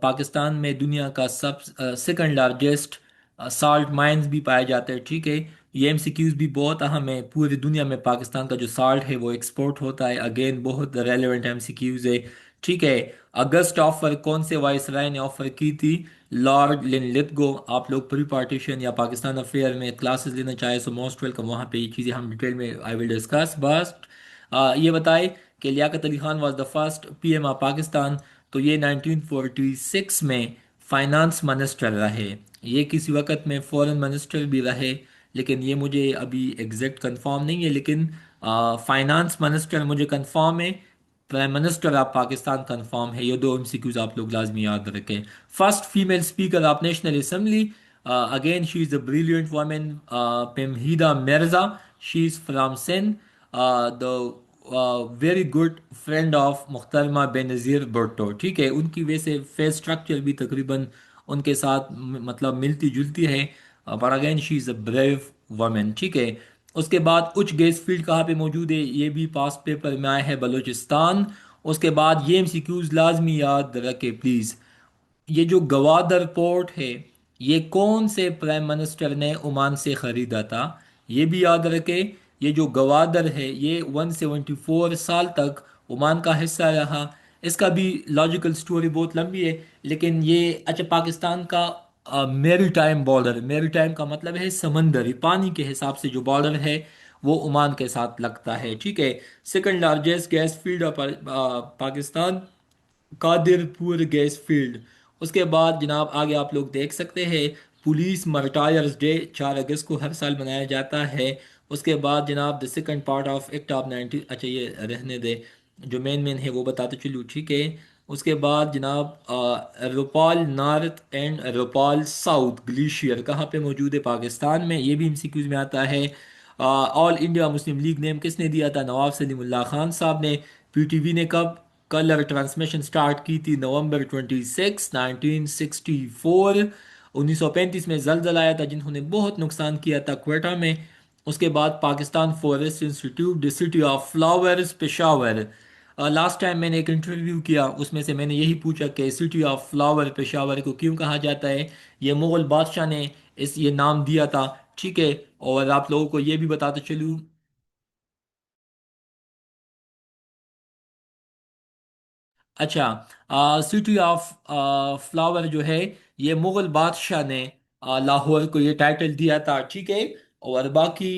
Pakistan میں دنیا کا second largest salt mines بھی پائے جاتے ہیں، ٹھیک ہے۔ یہ ایم سی کیوز بھی بہت اہم ہے، پوری دنیا میں پاکستان کا جو سالٹ ہے وہ ایکسپورٹ ہوتا ہے، اگین بہت ریلیونٹ ایم سی کیوز ہے، ٹھیک ہے۔ اگست آفر کون سے وائس رائے نے آفر کی تھی؟ لارڈ لن لتگو۔ آپ لوگ پری پارٹیشن یا پاکستان افیئر میں کلاسز لینا چاہیں سو موسٹ ویلکم، وہاں پہ یہ چیزیں ہم ڈیٹیل میں آئی ول ڈسکس بس۔ یہ بتائے کہ Liaquat Ali Khan was the first P M of Pakistan, تو یہ 1946 میں فائنانس منسٹر رہے۔ یہ کسی وقت میں فورن منسٹر بھی رہے، لیکن یہ مجھے ابھی ایگزیکٹ کنفارم نہیں ہے، لیکن فائنانس منسٹر مجھے کنفارم ہے، prime minister of Pakistan confirm ہے۔ یہ دو ایم سی کیوز آپ لوگ لازمی یاد رکھیں۔ First female speaker of national assembly, again she is a brilliant woman, Fehmida Mirza, she is from Sindh, the very good friend of محترمہ بینظیر بھٹو، ٹھیک ہے۔ ان کی ویسے فیس اسٹرکچر بھی تقریباً ان کے ساتھ مطلب ملتی جلتی ہے، پر again she is a brave women, ٹھیک ہے۔ اس کے بعد اچ گیس فیلڈ کہاں پہ موجود ہے؟ یہ بھی پاس پیپر میں آیا ہے، بلوچستان۔ اس کے بعد یہ ایم سی کیوز لازمی یاد رکھے پلیز، یہ جو گوادر پورٹ ہے یہ کون سے پرائم منسٹر نے عمان سے خریدا تھا؟ یہ بھی یاد رکھے، یہ جو گوادر ہے یہ 174 سال تک عمان کا حصہ رہا۔ اس کا بھی لاجیکل سٹوری بہت لمبی ہے، لیکن یہ اچھا پاکستان کا میری ٹائم بارڈر، میری ٹائم کا مطلب ہے سمندری پانی کے حساب سے جو بارڈر ہے وہ عمان کے ساتھ لگتا ہے، ٹھیک ہے۔ Second largest gas field of Pakistan, Qadirpur gas field. اس کے بعد جناب آگے آپ لوگ دیکھ سکتے ہیں پولیس مرٹائرز ڈے 4 اگست کو ہر سال منایا جاتا ہے۔ اس کے بعد جناب the second part of act of 90، اچھا یہ رہنے دے، جو مین ہے وہ بتاتے چلو، ٹھیک ہے۔ اس کے بعد جناب روپال نارتھ اینڈ روپال ساؤتھ گلیشیئر کہاں پہ موجود ہے؟ پاکستان میں، یہ بھی ایم سی کیوز میں آتا ہے۔ آل انڈیا مسلم لیگ نیم کس نے دیا تھا؟ نواب سلیم اللہ خان صاحب نے۔ پی ٹی وی نے کب کلر ٹرانسمیشن سٹارٹ کی تھی؟ نومبر 26 1964۔ 1935 میں زلزلہ آیا تھا جنہوں نے بہت نقصان کیا تھا کوئٹہ میں۔ اس کے بعد Pakistan forest institute the city of flowers Peshawar. Last time میں نے ایک انٹرویو کیا، اس میں سے میں نے یہی پوچھا کہ سٹی آف فلاور پشاور کو کیوں کہا جاتا ہے؟ یہ مغل بادشاہ نے یہ نام دیا تھا، ٹھیک ہے۔ اور آپ لوگوں کو یہ بھی بتاتے چلوں، اچھا سٹی آف فلاور جو ہے یہ مغل بادشاہ نے لاہور کو یہ ٹائٹل دیا تھا، ٹھیک ہے۔ اور باقی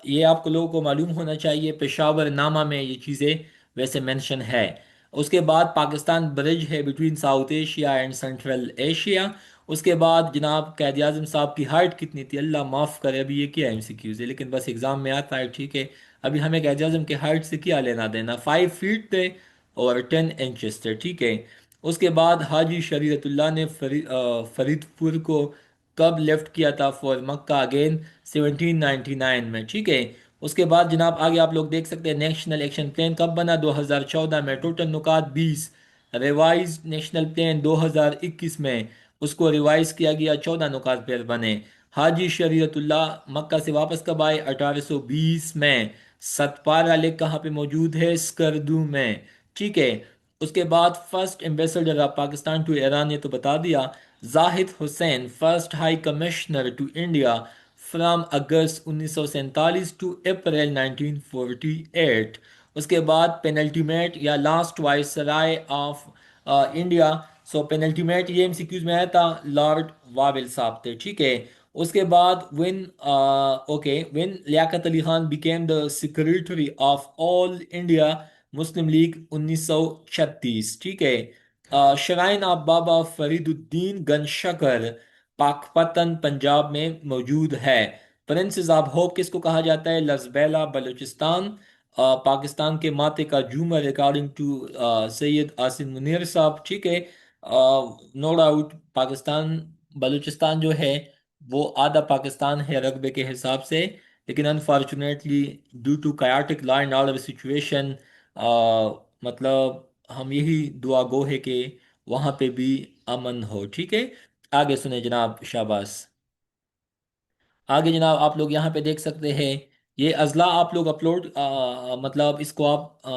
یہ آپ کو لوگوں کو معلوم ہونا چاہیے، پشاور نامہ میں یہ چیزیں ویسے مینشن ہے۔ اس کے بعد پاکستان برج ہے between south Asia and central Asia. اس کے بعد جناب قائد اعظم صاحب کی ہائٹ کتنی تھی؟ اللہ معاف کرے، ابھی یہ کیا ایم سی کیوز ہے، لیکن بس ایگزام میں آتا ہے، ٹھیک ہے۔ ابھی ہمیں قائد اعظم کے ہائٹ سے کیا لینا دینا؟ 5 فیٹ تھے اور 10 انچز تھے، ٹھیک ہے۔ اس کے بعد حاجی شریعت اللہ نے فرید پور کو کب لیفٹ کیا تھا فور مکہ اگین؟ 1799 میں، ٹھیک ہے۔ اس کے بعد جناب آگے آپ لوگ دیکھ سکتے ہیں نیشنل ایکشن پلان کب بنا؟ 2014 میں، ٹوٹل نکات 20۔ ریوائز نیشنل پلان 2021 میں، اس کو ریوائز کیا گیا، 14 نکات پھر بنے۔ حاجی شریعت اللہ مکہ سے واپس کب آئے؟ 1820 میں۔ ستپارہ لیک کہاں پہ موجود ہے؟ اسکردو میں، ٹھیک ہے۔ اس کے بعد first ambassador of Pakistan to Iran, یہ تو بتا دیا۔ Zahid Hussain first high commissioner to India from August 1947 to April 1948۔ اس کے بعد پینلٹیمیٹ یا last viceroy of India, so penultimate یہ ایم سی کیوز میں آیا تھا، لارڈ واول صاحب تھے، ٹھیک ہے۔ اس کے بعد when Liaquat Ali Khan became the secretary of all India Muslim league 1936، ٹھیک ہے۔ شرائن آف بابا فرید الدین گن شکر پاک پتن پنجاب میں موجود ہے۔ پرنسز آف ہوپ کس کو کہا جاتا ہے؟ لزبیلا بلوچستان، پاکستان کے ماتے کا جھومر اکارڈنگ ٹو سید آصم منیر صاحب، ٹھیک ہے۔ نو ڈاؤٹ پاکستان بلوچستان جو ہے وہ آدھا پاکستان ہے رقبے کے حساب سے، لیکن unfortunately due to chaotic law and order situation, مطلب ہم یہی دعا گو ہے کہ وہاں پہ بھی امن ہو، ٹھیک ہے۔ آگے سنیں جناب، شاباش۔ آگے جناب آپ لوگ یہاں پہ دیکھ سکتے ہیں یہ اضلاع آپ لوگ اپلوڈ مطلب اس کو آپ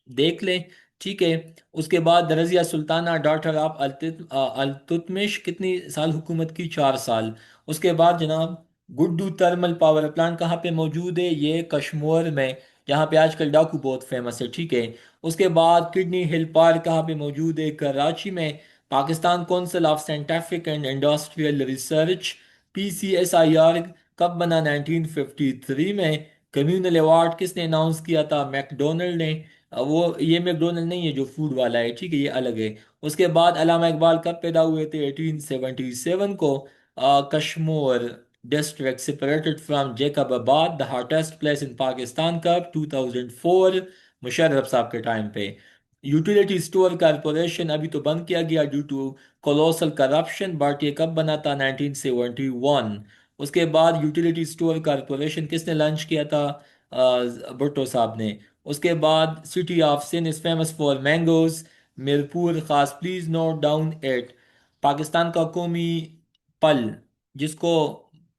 دیکھ لیں، ٹھیک ہے، اس کے بعد رضیہ سلطانہ ڈاٹر آف التتمش کتنی سال حکومت کی؟ 4 سال۔ اس کے بعد جناب گڈو تھرمل پاور پلانٹ کہاں پہ موجود ہے؟ یہ کشمور میں، جہاں پہ آج کل ڈاکو بہت فیمس ہے، ٹھیک ہے۔ اس کے بعد کڈنی ہل پارک کہاں پہ موجود ہے؟ کراچی میں۔ Pakistan council of scientific and industrial research PCSIR کب بنا؟ 1953 میں۔ کمیونل ایوارڈ کس نے اناؤنس کیا تھا؟ میکڈونلڈ نے۔ وہ یہ میکڈونلڈ نہیں ہے جو فوڈ والا ہے، ٹھیک ہے، یہ الگ ہے۔ اس کے بعد علامہ اقبال کب پیدا ہوئے تھے؟ 1877 کو۔ Kashmore district separated from Jacob آباد، دا ہاٹیسٹ پلیس ان پاکستان، کب؟ 2004، مشرف صاحب کے ٹائم پہ۔ یوٹیلیٹی اسٹور کارپوریشن ابھی تو بند کیا گیا ڈیو ٹو کولوسل کرپشن، بٹ یہ کب بنا تھا؟ 1971۔ اس کے بعد یوٹیلیٹی اسٹور کارپوریشن کس نے لانچ کیا تھا؟ بھٹو صاحب نے۔ اس کے بعد city of sun is famous for mangoes, Mirpur Khas, please note down it. Pakistan کا قومی پل، جس کو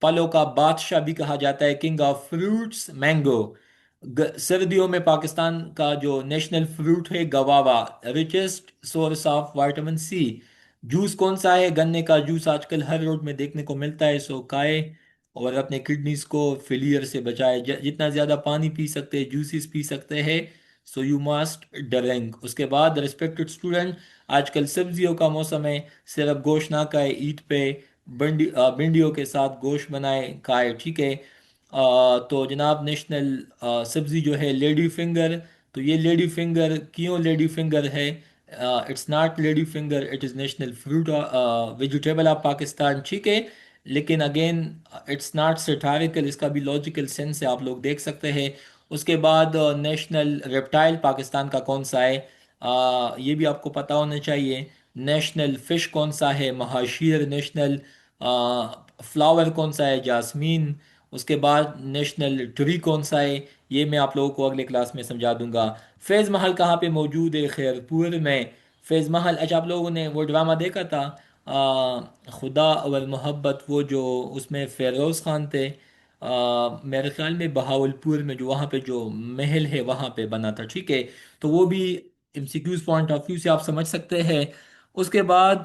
پلوں کا بادشاہ بھی کہا جاتا ہے، کنگ آف فروٹس، مینگو۔ سردیوں میں پاکستان کا جو نیشنل فروٹ ہے guava, richest source of vitamin C. Juice کون سا ہے؟ گنے کا جوس آج کل ہر روڈ میں دیکھنے کو ملتا ہے، سو کھائے اور اپنے کڈنیز کو فیلئر سے بچائے۔ جتنا زیادہ پانی پی سکتے ہیں، جوسز پی سکتے ہیں، سو یو مسٹ ڈرنک۔ اس کے بعد ریسپیکٹڈ اسٹوڈنٹ، آج کل سبزیوں کا موسم ہے، صرف گوشت نہ کھائے، عید پہ بنڈیوں کے ساتھ گوشت بنائے کھائے، ٹھیک ہے۔ تو جناب نیشنل سبزی جو ہے لیڈی فنگر، تو یہ لیڈی فنگر کیوں لیڈی فنگر ہے؟ It's not lady finger, it is national fruit vegetable of Pakistan, ٹھیک ہے۔ لیکن اگین اٹس ناٹ سیٹائریکل، اس کا بھی لاجیکل سینس ہے، آپ لوگ دیکھ سکتے ہیں۔ اس کے بعد نیشنل ریپٹائل پاکستان کا کون سا ہے؟ یہ بھی آپ کو پتہ ہونا چاہیے۔ نیشنل فش کون سا ہے؟ مہاشیر۔ نیشنل فلاور کون سا ہے؟ جاسمین۔ اس کے بعد نیشنل ٹری کون سا ہے؟ یہ میں آپ لوگوں کو اگلے کلاس میں سمجھا دوں گا۔ فیض محل کہاں پہ موجود ہے؟ خیرپور میں۔ فیض محل، اچھا آپ لوگوں نے وہ ڈرامہ دیکھا تھا خدا اور محبت، وہ جو اس میں فیروز خان تھے؟ میرے خیال میں بہاولپور میں، جو وہاں پہ جو محل ہے وہاں پہ بنا تھا، ٹھیک ہے۔ تو وہ بھی MCQs پوائنٹ آف ویو سے آپ سمجھ سکتے ہیں۔ اس کے بعد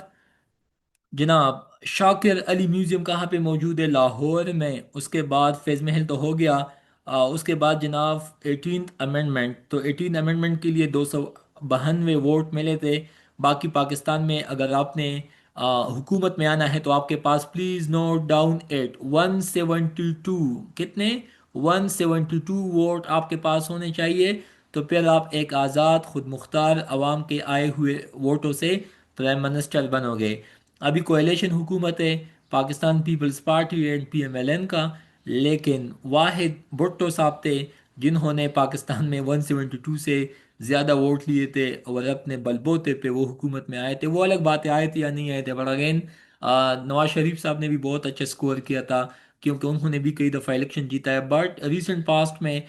جناب شاکر علی میوزیم کہاں پہ موجود ہے؟ لاہور میں۔ اس کے بعد فیض محل تو ہو گیا۔ اس کے بعد جناب 18th امینڈمنٹ، تو 18th امینڈمنٹ کے لیے 292 ووٹ ملے تھے۔ باقی پاکستان میں اگر آپ نے حکومت میں آنا ہے تو آپ کے پاس پلیز نوٹ ڈاؤن ایٹ 172، کتنے؟ 172 ووٹ آپ کے پاس ہونے چاہیے، تو پھر آپ ایک آزاد خود مختار عوام کے آئے ہوئے ووٹوں سے پرائم منسٹر بنو گے۔ ابھی کولیشن حکومت ہے پاکستان پیپلز پارٹی اینڈ PMLN کا، لیکن واحد بھٹو صاحب تھے جنہوں نے پاکستان میں 172 سے زیادہ ووٹ لیے تھے اور اپنے بلبوتے پہ وہ حکومت میں آئے تھے۔ وہ الگ بات ہے آئے تھے یا نہیں آئے تھے، بٹ اگین نواز شریف صاحب نے بھی بہت اچھا سکور کیا تھا کیونکہ انہوں نے بھی کئی دفعہ الیکشن جیتا ہے، بٹ ریسنٹ پاسٹ میں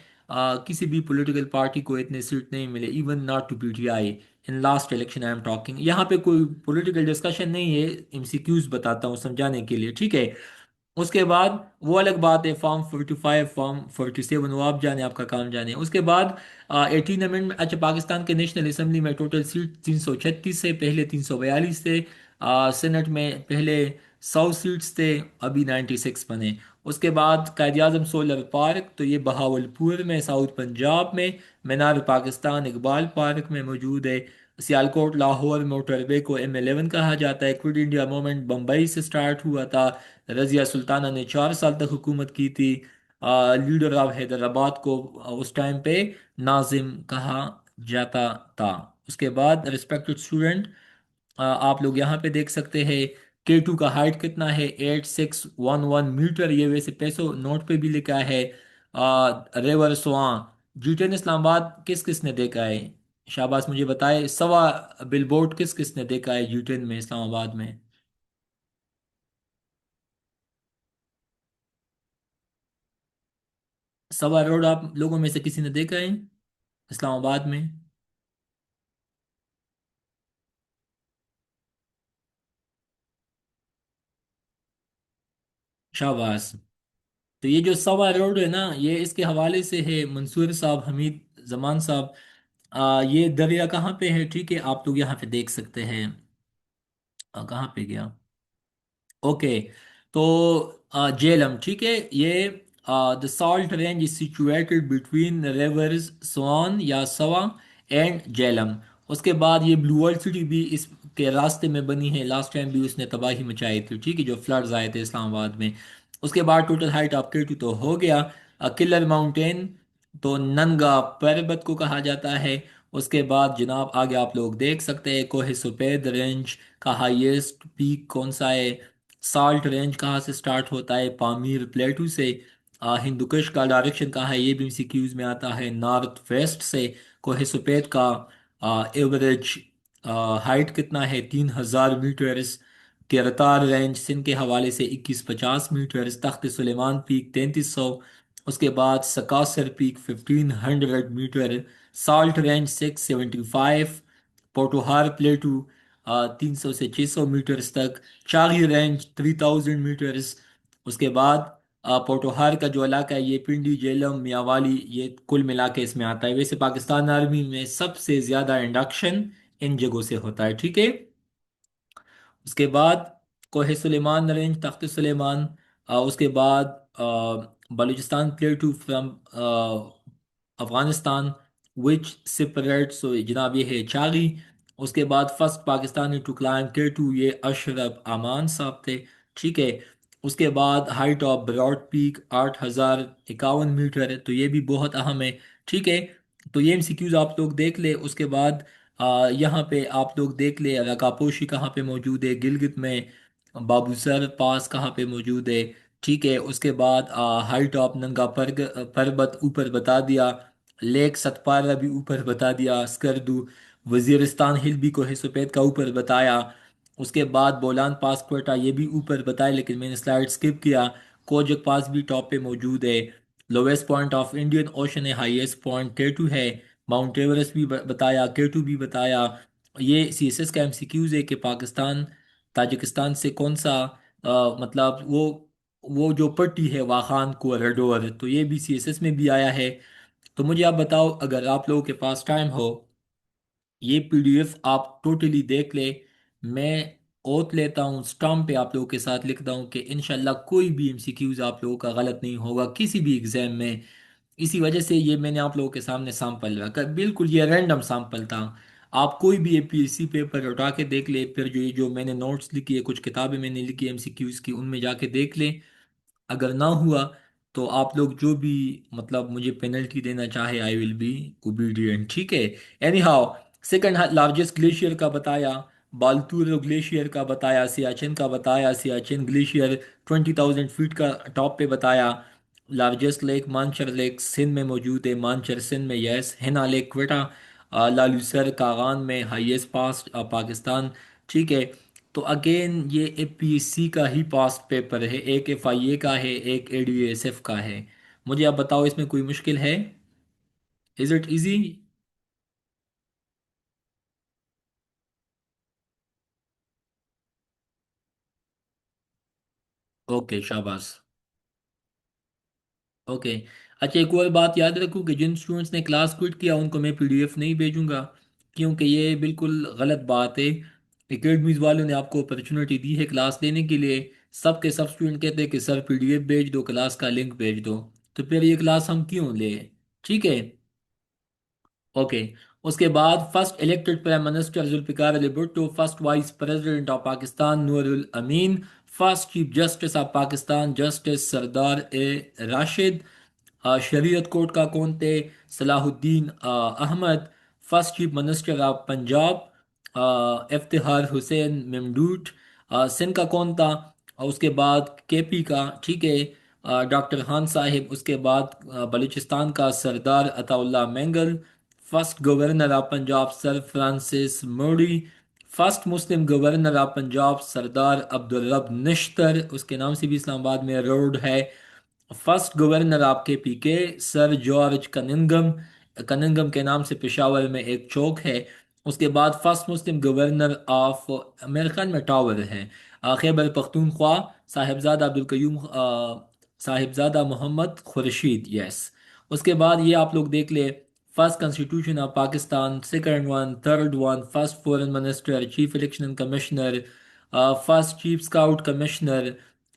کسی بھی پولیٹیکل پارٹی کو اتنے سیٹ نہیں ملے، even not two PTI in last election I am talking. یہاں پہ کوئی پولیٹیکل ڈسکشن نہیں ہے، MCQs بتاتا ہوں سمجھانے کے لیے، ٹھیک ہے۔ اس کے بعد وہ الگ بات ہے، فارم 45، فارم 47، وہ آپ جانے، آپ کا کام جانے۔ اس کے بعد 18 امینڈمنٹ، اچھا پاکستان کے نیشنل اسمبلی میں ٹوٹل سیٹ 336 سے، پہلے 342 تھے۔ سینٹ میں پہلے 100 سیٹس تھے، ابھی 96 بنے۔ اس کے بعد قائد اعظم سولر پارک، تو یہ بہاولپور میں، ساؤتھ پنجاب میں۔ مینار پاکستان اقبال پارک میں موجود ہے۔ سیالکوٹ لاہور موٹر وے کو M11 کہا جاتا ہے۔ کوئٹ انڈیا موومنٹ بمبئی سے سٹارٹ ہوا تھا۔ رضیہ سلطانہ نے 4 سال تک حکومت کی تھی۔ لیڈر آف حیدرآباد کو اس ٹائم پہ ناظم کہا جاتا تھا۔ اس کے بعد ریسپیکٹڈ اسٹوڈنٹ، آپ لوگ یہاں پہ دیکھ سکتے ہیں K2 کا ہائٹ کتنا ہے؟ 8611 میٹر، یہ ویسے پیسوں نوٹ پہ بھی لکھا ہے۔ ریور سواں، G10 اسلام آباد کس کس نے دیکھا ہے؟ شاباش مجھے بتائے، سوا بل بورڈ کس کس نے دیکھا ہے G10 میں اسلام آباد میں؟ سوا روڈ آپ لوگوں میں سے کسی نے دیکھا ہے اسلام آباد میں؟ شاباش۔ تو یہ جو سوا روڈ ہے نا، یہ اس کے حوالے سے ہے، منصور صاحب، حمید زمان صاحب یہ دریا کہاں پہ ہے؟ ٹھیک ہے، آپ لوگ یہاں پہ دیکھ سکتے ہیں۔ کہاں پہ گیا؟ اوکے، تو جیلم، ٹھیک ہے، یہ the salt range is situated between rivers Soan یا سوا اینڈ جیلم۔ اس کے بعد یہ بلو ورلڈ سٹی بھی اس کے راستے میں بنی ہے، لاسٹ ٹائم بھی اس نے تباہی مچائی تھی، ٹھیک ہے، جو فلڈز آئے تھے اسلام آباد میں۔ اس کے بعد ٹوٹل ہائٹ آف K2 تو ہو گیا۔ کلر ماؤنٹین تو ننگا پربت کو کہا جاتا ہے۔ اس کے بعد جناب آگے آپ لوگ دیکھ سکتے ہیں کوہ سپید رینج کا ہائیسٹ پیک کون سا ہے؟ سالٹ رینج کہاں سے سٹارٹ ہوتا ہے؟ پامیر پلیٹو سے۔ ہندوکش کا ڈائریکشن کہاں ہے؟ یہ بھی سی کیوز میں آتا ہے نارتھ ویسٹ سے۔ کوہ سپید کا ایوریج ہائٹ کتنا ہے؟ 3000 میٹرز۔ کرتار رینج سندھ کے حوالے سے 2150 میٹرز۔ تخت سلیمان پیک 3300۔ اس کے بعد Sakesar peak 1500 metre. Salt range 675۔ Potohar plateau 300 سے 600 میٹرز تک۔ Chagai range 3000 matters. اس کے بعد پوٹوہار کا جو علاقہ ہے یہ پنڈی، جیلم، میاوالی، یہ کل ملا کے اس میں آتا ہے۔ ویسے پاکستان آرمی میں سب سے زیادہ انڈکشن ان جگہوں سے ہوتا ہے، ٹھیک ہے۔ اس کے بعد کوہ سلیمان رینج، تخت سلیمان۔ اس کے بعد Balochistan plateau from Afghanistan which separate, so جناب یہ ہے چاغی۔ اس کے بعد first Pakistani to climb K2، یہ اشرف امان صاحب تھے، ٹھیک ہے۔ اس کے بعد height of broad peak 8051 metre ہے، تو یہ بھی بہت اہم ہے، ٹھیک ہے۔ تو یہ MCQs آپ لوگ دیکھ لے۔ اس کے بعد یہاں پہ آپ لوگ دیکھ لے رکاپوشی کہاں پہ موجود ہے؟ گلگت میں۔ بابو سر پاس کہاں پہ موجود ہے؟ ٹھیک ہے۔ اس کے بعد ہائٹ آف ننگا پربت اوپر بتا دیا۔ لیک ستپارہ بھی اوپر بتا دیا۔ اسکردو وزیرستان ہل بھی کوہ سپید کا اوپر بتایا۔ اس کے بعد بولان پاس کوئٹہ یہ بھی اوپر بتایا، لیکن میں نے سلائڈ سکپ کیا۔ کوجک پاس بھی ٹاپ پہ موجود ہے۔ Lowest point of Indian ocean ہے، ہائیسٹ پوائنٹ K2 ہے۔ ماؤنٹ ایورسٹ بھی بتایا، K2 بھی بتایا۔ یہ CSS کا MCQs ہے کہ پاکستان تاجکستان سے کون سا مطلب وہ جو پٹی ہے واخان کوریڈور، تو یہ بھی CSS میں بھی آیا ہے۔ تو مجھے آپ بتاؤ، اگر آپ لوگوں کے پاس ٹائم ہو، یہ PDF آپ ٹوٹلی دیکھ لے۔ میں اوت لیتا ہوں، سٹامپ پہ آپ لوگوں کے ساتھ لکھتا ہوں کہ انشاءاللہ کوئی بھی MCQs آپ لوگوں کا غلط نہیں ہوگا کسی بھی ایگزام میں۔ اسی وجہ سے یہ میں نے آپ لوگوں کے سامنے سامپل رکھا، بالکل یہ رینڈم سامپل تھا۔ آپ کوئی بھی APSC پیپر اٹھا کے دیکھ لے، پھر جو میں نے نوٹس لکھی ہے، کچھ کتابیں میں نے لکھی MCQs کی، ان میں جا کے دیکھ لیں۔ اگر نہ ہوا تو آپ لوگ جو بھی مطلب مجھے پینلٹی دینا چاہے، آئی ول بی اوبیڈینٹ، ٹھیک ہے۔ Anyhow how, second largest glacier کا بتایا، بالتور گلیشیئر کا بتایا، سیاچن کا بتایا، سیاچن گلیشیئر 20,000 فٹ کا ٹاپ پہ بتایا۔ لارجسٹ لیک مانچر لیک سندھ میں موجود ہے، مانچر سندھ میں، یس۔ ہینا لیک کوئٹہ۔ لالوسر کاغان میں، ہائیسٹ پاس پاکستان، ٹھیک ہے۔ تو اگین یہ APSC کا ہی پاسٹ پیپر ہے، ایک FIA کا ہے، ایک ADSF کا ہے۔ مجھے آپ بتاؤ اس میں کوئی مشکل ہے؟ Is it easy? اوکے، شاباش۔ اوکے، اچھا، ایک اور بات یاد رکھوں کہ جن اسٹوڈنٹس نے کلاس کوئٹ کیا ان کو میں PDF نہیں بھیجوں گا، کیونکہ یہ بالکل غلط بات ہے۔ اکیڈمیز والوں نے آپ کو اپرچونٹی دی ہے کلاس لینے کے لیے، سب کے سب اسٹوڈنٹ کہتے ہیں کہ سر PDF بھیج دو، کلاس کا لنک بھیج دو، تو پھر یہ کلاس ہم کیوں لیں؟ ٹھیک ہے۔ اوکے، اس کے بعد first elected prime minister Zulfikar Ali Bhutto, first vice president of Pakistan Nurul Amin, first chief justice of Pakistan justice Sardar Rashid. Shariat court کا کون تھے؟ Salahuddin Ahmed. First chief minister of Punjab Iftikhar Hussain Mamdot. Sindh کا کون تھا؟ اس کے بعد KP کا، ٹھیک ہے، ڈاکٹر خان صاحب۔ اس کے بعد بلوچستان کا Sardar Ataullah Mengal. First governor of Punjab sir Francis Mudie. First Muslim governor of Punjab Sardar Abdurrab نشتر، اس کے نام سے بھی اسلام آباد میں روڈ ہے۔ فرسٹ گورنر آپ KPK سر جارج کننگم، کننگم کے نام سے پشاور میں ایک چوک ہے۔ اس کے بعد فرسٹ مسلم گورنر آف، میرے خیال میں ٹاور ہے، خیبر پختونخوا، صاحبزادہ عبدالقیوم صاحبزادہ محمد خورشید، یس۔ اس کے بعد یہ آپ لوگ دیکھ لیں، first constitution of Pakistan, second one, third one, first foreign minister, chief election commissioner, first chief scout commissioner.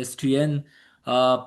STN,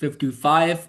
55,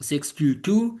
62।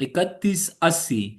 3180,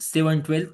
712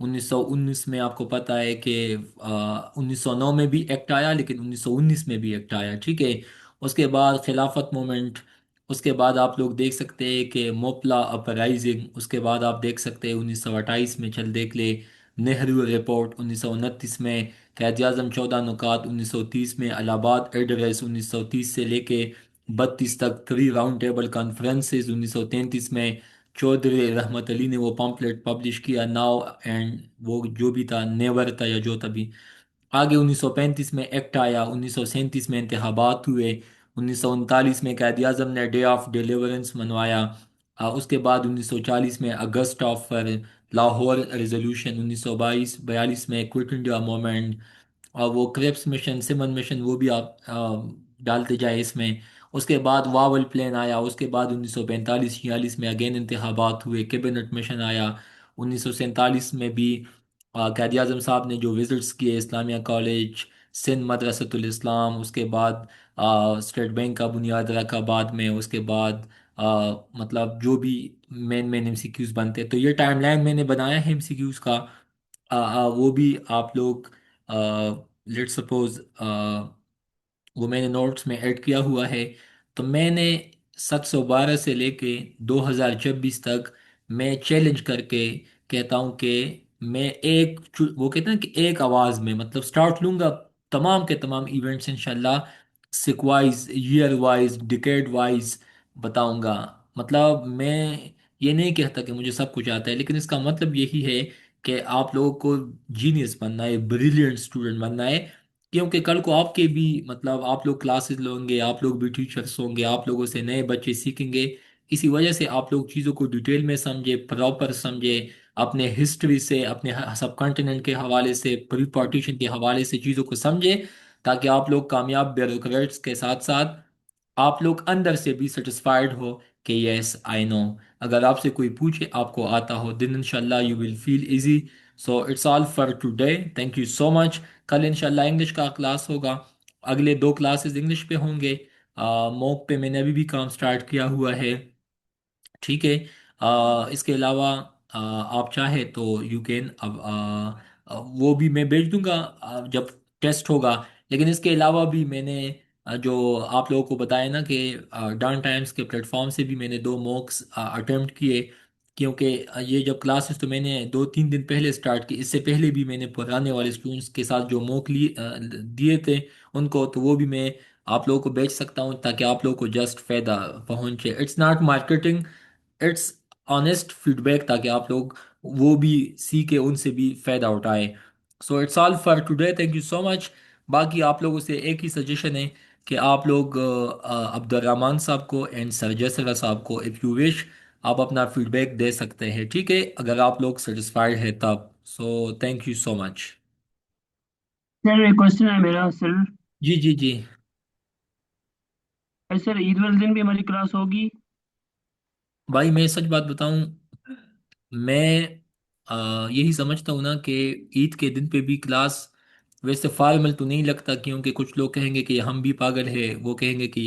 1919 میں آپ کو پتہ ہے کہ 1909 میں بھی ایکٹ آیا، لیکن 1919 میں بھی ایکٹ آیا، ٹھیک ہے۔ اس کے بعد خلافت مومنٹ، اس کے بعد آپ لوگ دیکھ سکتے ہیں کہ موپلا اپرائزنگ، اس کے بعد آپ دیکھ سکتے ہیں 1928 میں چل دیکھ لے نہرو رپورٹ، 1929 میں قائد اعظم 14 نکات، 1930 میں الہ آباد ایڈریس، 1930 سے لے کے 32 تک 3 راؤنڈ ٹیبل کانفرنسز، 1933 میں چودھری رحمت علی نے وہ پمفلٹ پبلش کیا ناؤ اینڈ، وہ جو بھی تھا نیور تھا یا جو تھا بھی۔ آگے 1935 میں ایکٹ آیا، 1937 میں انتخابات ہوئے، 1939 میں قائد اعظم نے ڈے آف ڈیلیورنس منوایا، اس کے بعد 1940 میں اگست آف لاہور ریزولوشن، 1942 میں کوئٹ انڈیا موومنٹ، اور وہ کریپس مشن، سمن مشن، وہ بھی آپ ڈالتے جائے اس میں۔ اس کے بعد واول پلان آیا، اس کے بعد 1945-46 میں اگین انتخابات ہوئے، کیبنٹ مشن آیا، 1947 میں بھی قائد اعظم صاحب نے جو وزٹس کیے اسلامیہ کالج، سندھ مدرسۃ الاسلام، اس کے بعد اسٹیٹ بینک کا بنیاد رکھا بعد میں، اس کے بعد مطلب جو بھی مین مین ایم سی کیوز بنتے، تو یہ ٹائم لائن میں نے بنایا ہے ایم سی کیوز کا، وہ بھی آپ لوگ لیٹ سپوز وہ میں نے نوٹس میں ایڈ کیا ہوا ہے۔ تو میں نے 712 سے لے کے 2026 تک میں چیلنج کر کے کہتا ہوں کہ میں وہ کہتے ہیں کہ ایک آواز میں مطلب سٹارٹ لوں گا، تمام کے تمام ایونٹس انشاءاللہ سک wise, year wise, decade wise بتاؤں گا۔ مطلب میں یہ نہیں کہتا کہ مجھے سب کچھ آتا ہے، لیکن اس کا مطلب یہی ہے کہ آپ لوگوں کو جینیس بننا ہے، بریلینٹ اسٹوڈنٹ بننا ہے، کیونکہ کل کو آپ کے بھی مطلب آپ لوگ کلاسز لوں گے، آپ لوگ بھی ٹیچرس ہوں گے، آپ لوگوں سے نئے بچے سیکھیں گے، اسی وجہ سے آپ لوگ چیزوں کو ڈیٹیل میں سمجھے، پراپر سمجھے، اپنے ہسٹری سے، اپنے سب کانٹیننٹ کے حوالے سے، پری پارٹیشن کے حوالے سے چیزوں کو سمجھے، تاکہ آپ لوگ کامیاب بیوروکریٹس کے ساتھ ساتھ آپ لوگ اندر سے بھی سیٹسفائیڈ ہو کہ یس آئی نو، اگر آپ سے کوئی پوچھے آپ کو آتا ہو، دن انشاءاللہ you will feel easy. So it's all for today, thank you so much. کل انشاءاللہ انگلش کا کلاس ہوگا، اگلے 2 کلاسز انگلش پہ ہوں گے، موک پہ میں نے ابھی بھی کام سٹارٹ کیا ہوا ہے، ٹھیک ہے۔ اس کے علاوہ آپ چاہے تو یو کین اب وہ بھی میں بھیج دوں گا جب ٹیسٹ ہوگا، لیکن اس کے علاوہ بھی میں نے جو آپ لوگوں کو بتایا نا کہ ڈان ٹائمز کے پلیٹ فارم سے بھی میں نے 2 موکس اٹیمپٹ کیے، کیونکہ یہ جب کلاسز تو میں نے 2-3 دن پہلے سٹارٹ کی، اس سے پہلے بھی میں نے پرانے والے اسٹوڈنٹس کے ساتھ جو موک دیے تھے ان کو، تو وہ بھی میں آپ لوگوں کو بیچ سکتا ہوں تاکہ آپ لوگوں کو جسٹ فائدہ پہنچے۔ It's not marketing, it's honest feedback, تاکہ آپ لوگ وہ بھی سیکھے، ان سے بھی فائدہ اٹھائے۔ So it's all for today, thank you so much. باقی آپ لوگوں سے ایک ہی سجیشن ہے کہ آپ لوگ عبد الرحمان صاحب کو اینڈ سر جیسرا صاحب کو اف یو وش آپ اپنا فیڈ بیک دے سکتے ہیں، ٹھیک ہے، اگر آپ لوگ سیٹسفائیڈ ہے تب۔ سو تھینک یو سو مچ۔ سر ایک کوشچن ہے میرا سر۔ جی جی جی۔ سر عید والے دن بھی ہماری کلاس ہوگی؟ بھائی میں سچ بات بتاؤں، میں یہی سمجھتا ہوں نا کہ عید کے دن پہ بھی کلاس ویسے فارمل تو نہیں لگتا، کیونکہ کچھ لوگ کہیں گے کہ ہم بھی پاگل ہے، وہ کہیں گے کہ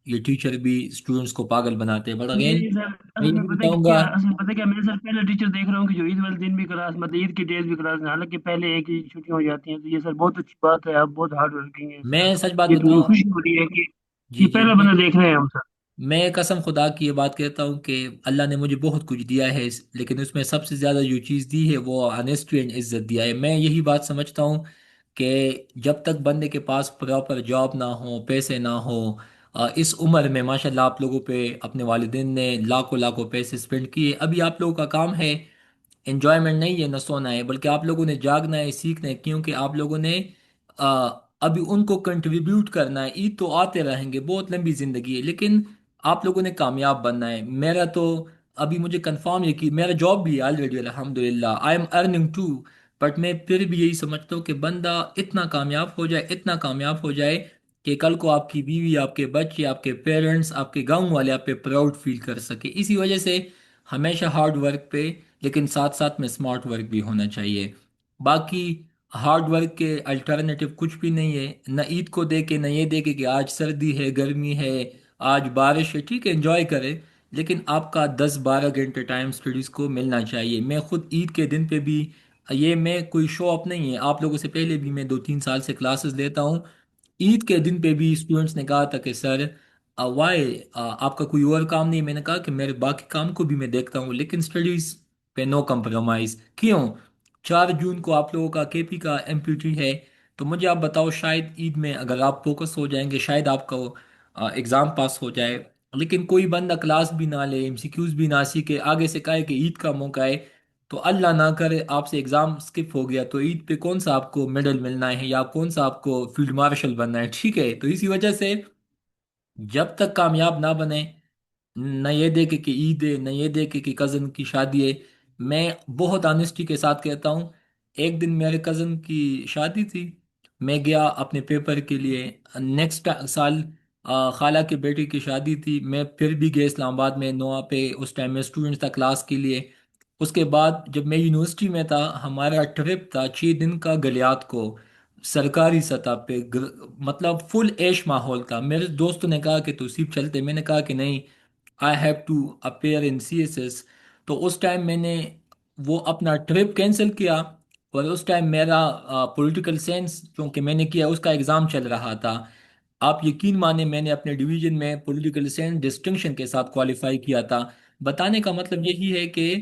یہ ٹیچر بھی اسٹوڈنٹس کو پاگل بناتے ہیں، بٹ اگین نہیں سر، میں اصل میں یہ پتہ بتاؤں گا۔ کیا، اصل میں پتہ کیا، میں سر پہلا ٹیچر دیکھ رہا ہوں کہ جو عید والے دن بھی کلاس، مطلب عید کی ڈیز بھی کلاس میں، حالانکہ پہلے ایک ہی چھٹی ہو جاتی ہیں، تو یہ سر بہت اچھی بات ہے، آپ بہت ہارڈ ورکنگ ہیں میں سر۔ سچ بات یہ تو مجھے بتاؤں، خوشی ہو رہی ہے کہ جی یہ جی، پہلا بندہ دیکھ رہے ہیں ہم سر۔ میں قسم خدا کی یہ بات کہتا ہوں کہ اللہ نے مجھے بہت کچھ دیا ہے، لیکن اس میں سب سے زیادہ جو چیز دی ہے وہ آنےسٹی اینڈ عزت دیا ہے۔ میں یہی بات سمجھتا ہوں کہ جب تک بندے کے پاس پراپر جاب نہ ہو، پیسے نہ ہو، اس عمر میں ماشاءاللہ آپ لوگوں پہ اپنے والدین نے لاکھوں لاکھوں پیسے سپینڈ کیے، ابھی آپ لوگوں کا کام ہے انجوائمنٹ نہیں ہے، نہ سونا ہے، بلکہ آپ لوگوں نے جاگنا ہے، سیکھنا ہے، کیونکہ آپ لوگوں نے آ، ابھی ان کو کنٹریبیوٹ کرنا ہے۔ عید تو آتے رہیں گے، بہت لمبی زندگی ہے، لیکن آپ لوگوں نے کامیاب بننا ہے۔ میرا تو ابھی مجھے کنفرم ہے کہ میرا جاب بھی ہے آلریڈی الحمد للہ، I am earning too, but میں پھر بھی یہی سمجھتا ہوں کہ بندہ اتنا کامیاب ہو جائے، اتنا کامیاب ہو جائے کہ کل کو آپ کی بیوی، آپ کے بچے، آپ کے پیرنٹس، آپ کے گاؤں والے آپ پہ پراؤڈ فیل کر سکے۔ اسی وجہ سے ہمیشہ ہارڈ ورک پہ، لیکن ساتھ ساتھ میں اسمارٹ ورک بھی ہونا چاہیے۔ باقی ہارڈ ورک کے الٹرنیٹو کچھ بھی نہیں ہے، نہ عید کو دیکھے، نہ یہ دیکھے کہ آج سردی ہے، گرمی ہے، آج بارش ہے، ٹھیک ہے انجوائے کرے، لیکن آپ کا 10-12 گھنٹے ٹائم اسٹڈیز کو ملنا چاہیے۔ میں خود عید کے دن پہ بھی یہ میں کوئی شو اپ نہیں ہے، آپ لوگوں سے پہلے بھی میں 2 3 سال سے کلاسز لیتا ہوں۔ عید کے دن پہ بھی اسٹوڈنٹس نے کہا تھا کہ سر وائی آپ کا کوئی اور کام نہیں؟ میں نے کہا کہ میرے باقی کام کو بھی میں دیکھتا ہوں لیکن اسٹڈیز پہ نو کمپرومائز کیوں؟ 4 جون کو آپ لوگوں کا کے پی کا ایم پی ٹی ہے، تو مجھے آپ بتاؤ شاید عید میں اگر آپ فوکس ہو جائیں گے شاید آپ کا ایگزام پاس ہو جائے، لیکن کوئی بندہ کلاس بھی نہ لے، ایم سی کیوز بھی نہ سیکھے، آگے سے کہے کہ عید کا موقع ہے، تو اللہ نہ کرے آپ سے ایگزام سکپ ہو گیا، تو عید پہ کون سا آپ کو میڈل ملنا ہے یا کون سا آپ کو فیلڈ مارشل بننا ہے؟ ٹھیک ہے، تو اسی وجہ سے جب تک کامیاب نہ بنے، نہ یہ دیکھے کہ عید ہے، نہ یہ دیکھے کہ کزن کی شادی ہے، میں بہت آنےسٹی کے ساتھ کہتا ہوں، ایک دن میرے کزن کی شادی تھی، میں گیا اپنے پیپر کے لیے، نیکسٹ سال خالہ کے بیٹے کی شادی تھی، میں پھر بھی گیا اسلام آباد میں نوا پہ، اس ٹائم میں اسٹوڈنٹ تھا کلاس کے لیے۔ اس کے بعد جب میں یونیورسٹی میں تھا ہمارا ٹرپ تھا 6 دن کا گلیات کو، سرکاری سطح پہ مطلب فل ایش ماحول تھا۔ میرے دوستوں نے کہا کہ تو صرف چلتے، میں نے کہا کہ نہیں، I have to appear in C S S. تو اس ٹائم میں نے وہ اپنا ٹرپ کینسل کیا، اور اس ٹائم میرا پولیٹیکل سائنس چونکہ میں نے کیا اس کا ایگزام چل رہا تھا۔ آپ یقین مانیں میں نے اپنے ڈویژن میں پولیٹیکل سائنس ڈسٹنکشن کے ساتھ کوالیفائی کیا تھا۔ بتانے کا مطلب یہی ہے کہ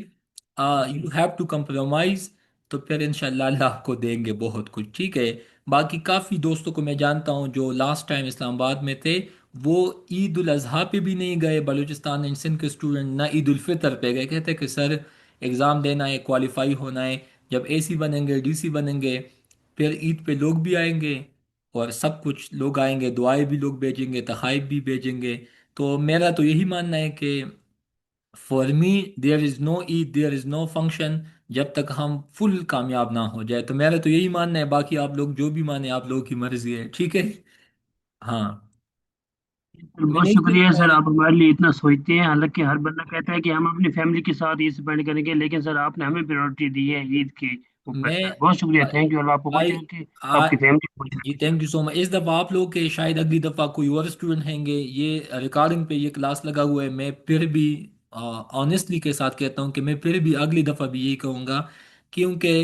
یو ہیو ٹو کمپرومائز، تو پھر انشاءاللہ اللہ آپ کو دیں گے بہت کچھ، ٹھیک ہے؟ باقی کافی دوستوں کو میں جانتا ہوں جو لاسٹ ٹائم اسلام آباد میں تھے، وہ عید الاضحیٰ پہ بھی نہیں گئے، بلوچستان اینڈ سندھ کے اسٹوڈنٹ نہ عید الفطر پہ گئے، کہتے کہ سر ایگزام دینا ہے، کوالیفائی ہونا ہے، جب اے سی بنیں گے ڈی سی بنیں گے پھر عید پہ لوگ بھی آئیں گے، اور سب کچھ لوگ آئیں گے، دعائیں بھی لوگ بھیجیں گے، تحائف بھی بھیجیں گے۔ تو میرا تو یہی ماننا ہے کہ for me there is know Eid, there is know function, جب تک ہم فل کامیاب نہ ہو جائے۔ تو میرا تو یہی ماننا ہے، باقی آپ لوگ جو بھی مانیں آپ لوگوں کی مرضی ہے، ٹھیک ہے؟ ہاں، سر میں بہت نہیں شکریہ سوچتا سر، آپ ہمارے لیے اتنا سوچتے ہیں، حالانکہ ہر بندہ کہتا ہے کہ ہم اپنی فیملی کے ساتھ عید اسپینڈ کریں گے، لیکن سر آپ نے ہمیں پریورٹی دی ہے عید کے اوپر، میں سر بہت شکریہ، تھینک یو، اللہ آپ کو خوش آئی رکھے، آپ کی فیملی کو خوش جی رکھے تھینک یو سو مچ، اس دفعہ آپ لوگ کے شاید اگلی دفعہ کوئی اور اسٹوڈنٹ ہیں گے، یہ ریکارڈنگ پہ یہ کلاس لگا ہوا ہے، میں پھر بھی آنےسٹلی کے ساتھ کہتا ہوں کہ میں پھر بھی اگلی دفعہ بھی یہی کہوں گا، کیونکہ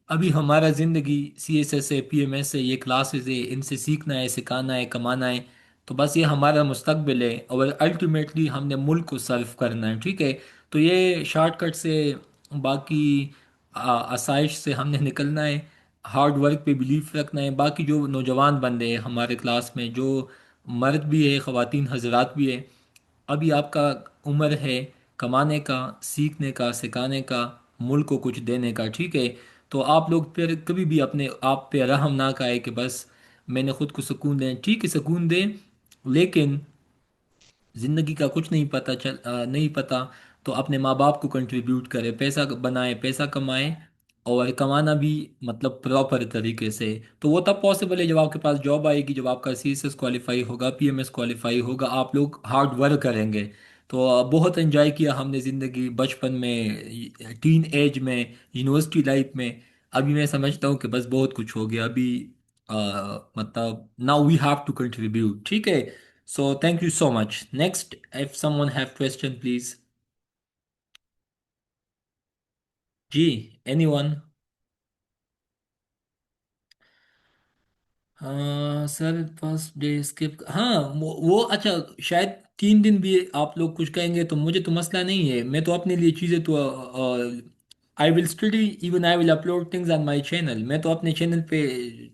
ابھی ہمارا زندگی سی ایس ایس ہے، پی ایم ایس ہے، یہ کلاسز ہے، ان سے سیکھنا ہے، سکھانا ہے، کمانا ہے، تو بس یہ ہمارا مستقبل ہے، اور الٹیمیٹلی ہم نے ملک کو سرو کرنا ہے، ٹھیک ہے؟ تو یہ شارٹ کٹ سے باقی آسائش سے ہم نے نکلنا ہے، ہارڈ ورک پہ بلیف رکھنا ہے۔ باقی جو نوجوان بندے ہیں ہمارے کلاس میں، جو مرد بھی ہے خواتین حضرات بھی ہے، ابھی آپ کا عمر ہے کمانے کا، سیکھنے کا، سکھانے کا، ملک کو کچھ دینے کا، ٹھیک ہے؟ تو آپ لوگ پھر کبھی بھی اپنے آپ پہ رحم نہ کھائے کہ بس میں نے خود کو سکون دیں، ٹھیک ہے سکون دیں، لیکن زندگی کا کچھ نہیں پتہ نہیں پتہ، تو اپنے ماں باپ کو کنٹریبیوٹ کرے، پیسہ بنائے، پیسہ کمائے، اور کمانا بھی مطلب پراپر طریقے سے، تو وہ تب پاسبل ہے جب آپ کے پاس جاب آئے گی، جب آپ کا سی ایس ایس کوالیفائی ہوگا، پی ایم ایس کوالیفائی ہوگا، آپ لوگ ہارڈ ورک کریں گے۔ تو بہت انجوائے کیا ہم نے زندگی، بچپن میں، ٹین ایج میں، یونیورسٹی لائف میں، ابھی میں سمجھتا ہوں کہ بس بہت کچھ ہو گیا ابھی، مطلب now we have to contribute, ٹھیک ہے؟ So thank you so much. Next, if someone have question, please. G, anyone? Sir first day skip, ہاں وہ اچھا، شاید 3 دن بھی آپ لوگ کچھ کہیں گے تو مجھے تو مسئلہ نہیں ہے، میں تو اپنے لیے چیزیں تو I will study, even I will upload things on my channel, میں تو اپنے چینل پہ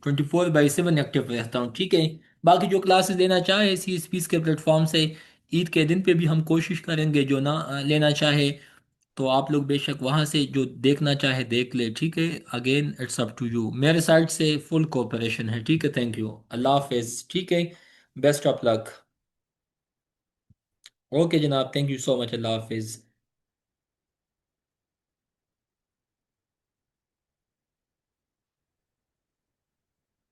24/7 ایکٹیو رہتا ہوں، ٹھیک ہے؟ باقی جو کلاسز لینا چاہے سی ایس پیس کے پلیٹ فارم سے، عید کے دن پہ بھی ہم کوشش کریں گے، جو نہ لینا چاہے تو آپ لوگ بے شک وہاں سے جو دیکھنا چاہے دیکھ لے، ٹھیک ہے؟ Again it's up to you, میرے سائڈ سے فل کوپریشن ہے، ٹھیک ہے؟ تھینک یو، اللہ حافظ، ٹھیک ہے؟ بیسٹ آف لک، اوکے جناب، تھینک یو سو مچ، اللہ حافظ۔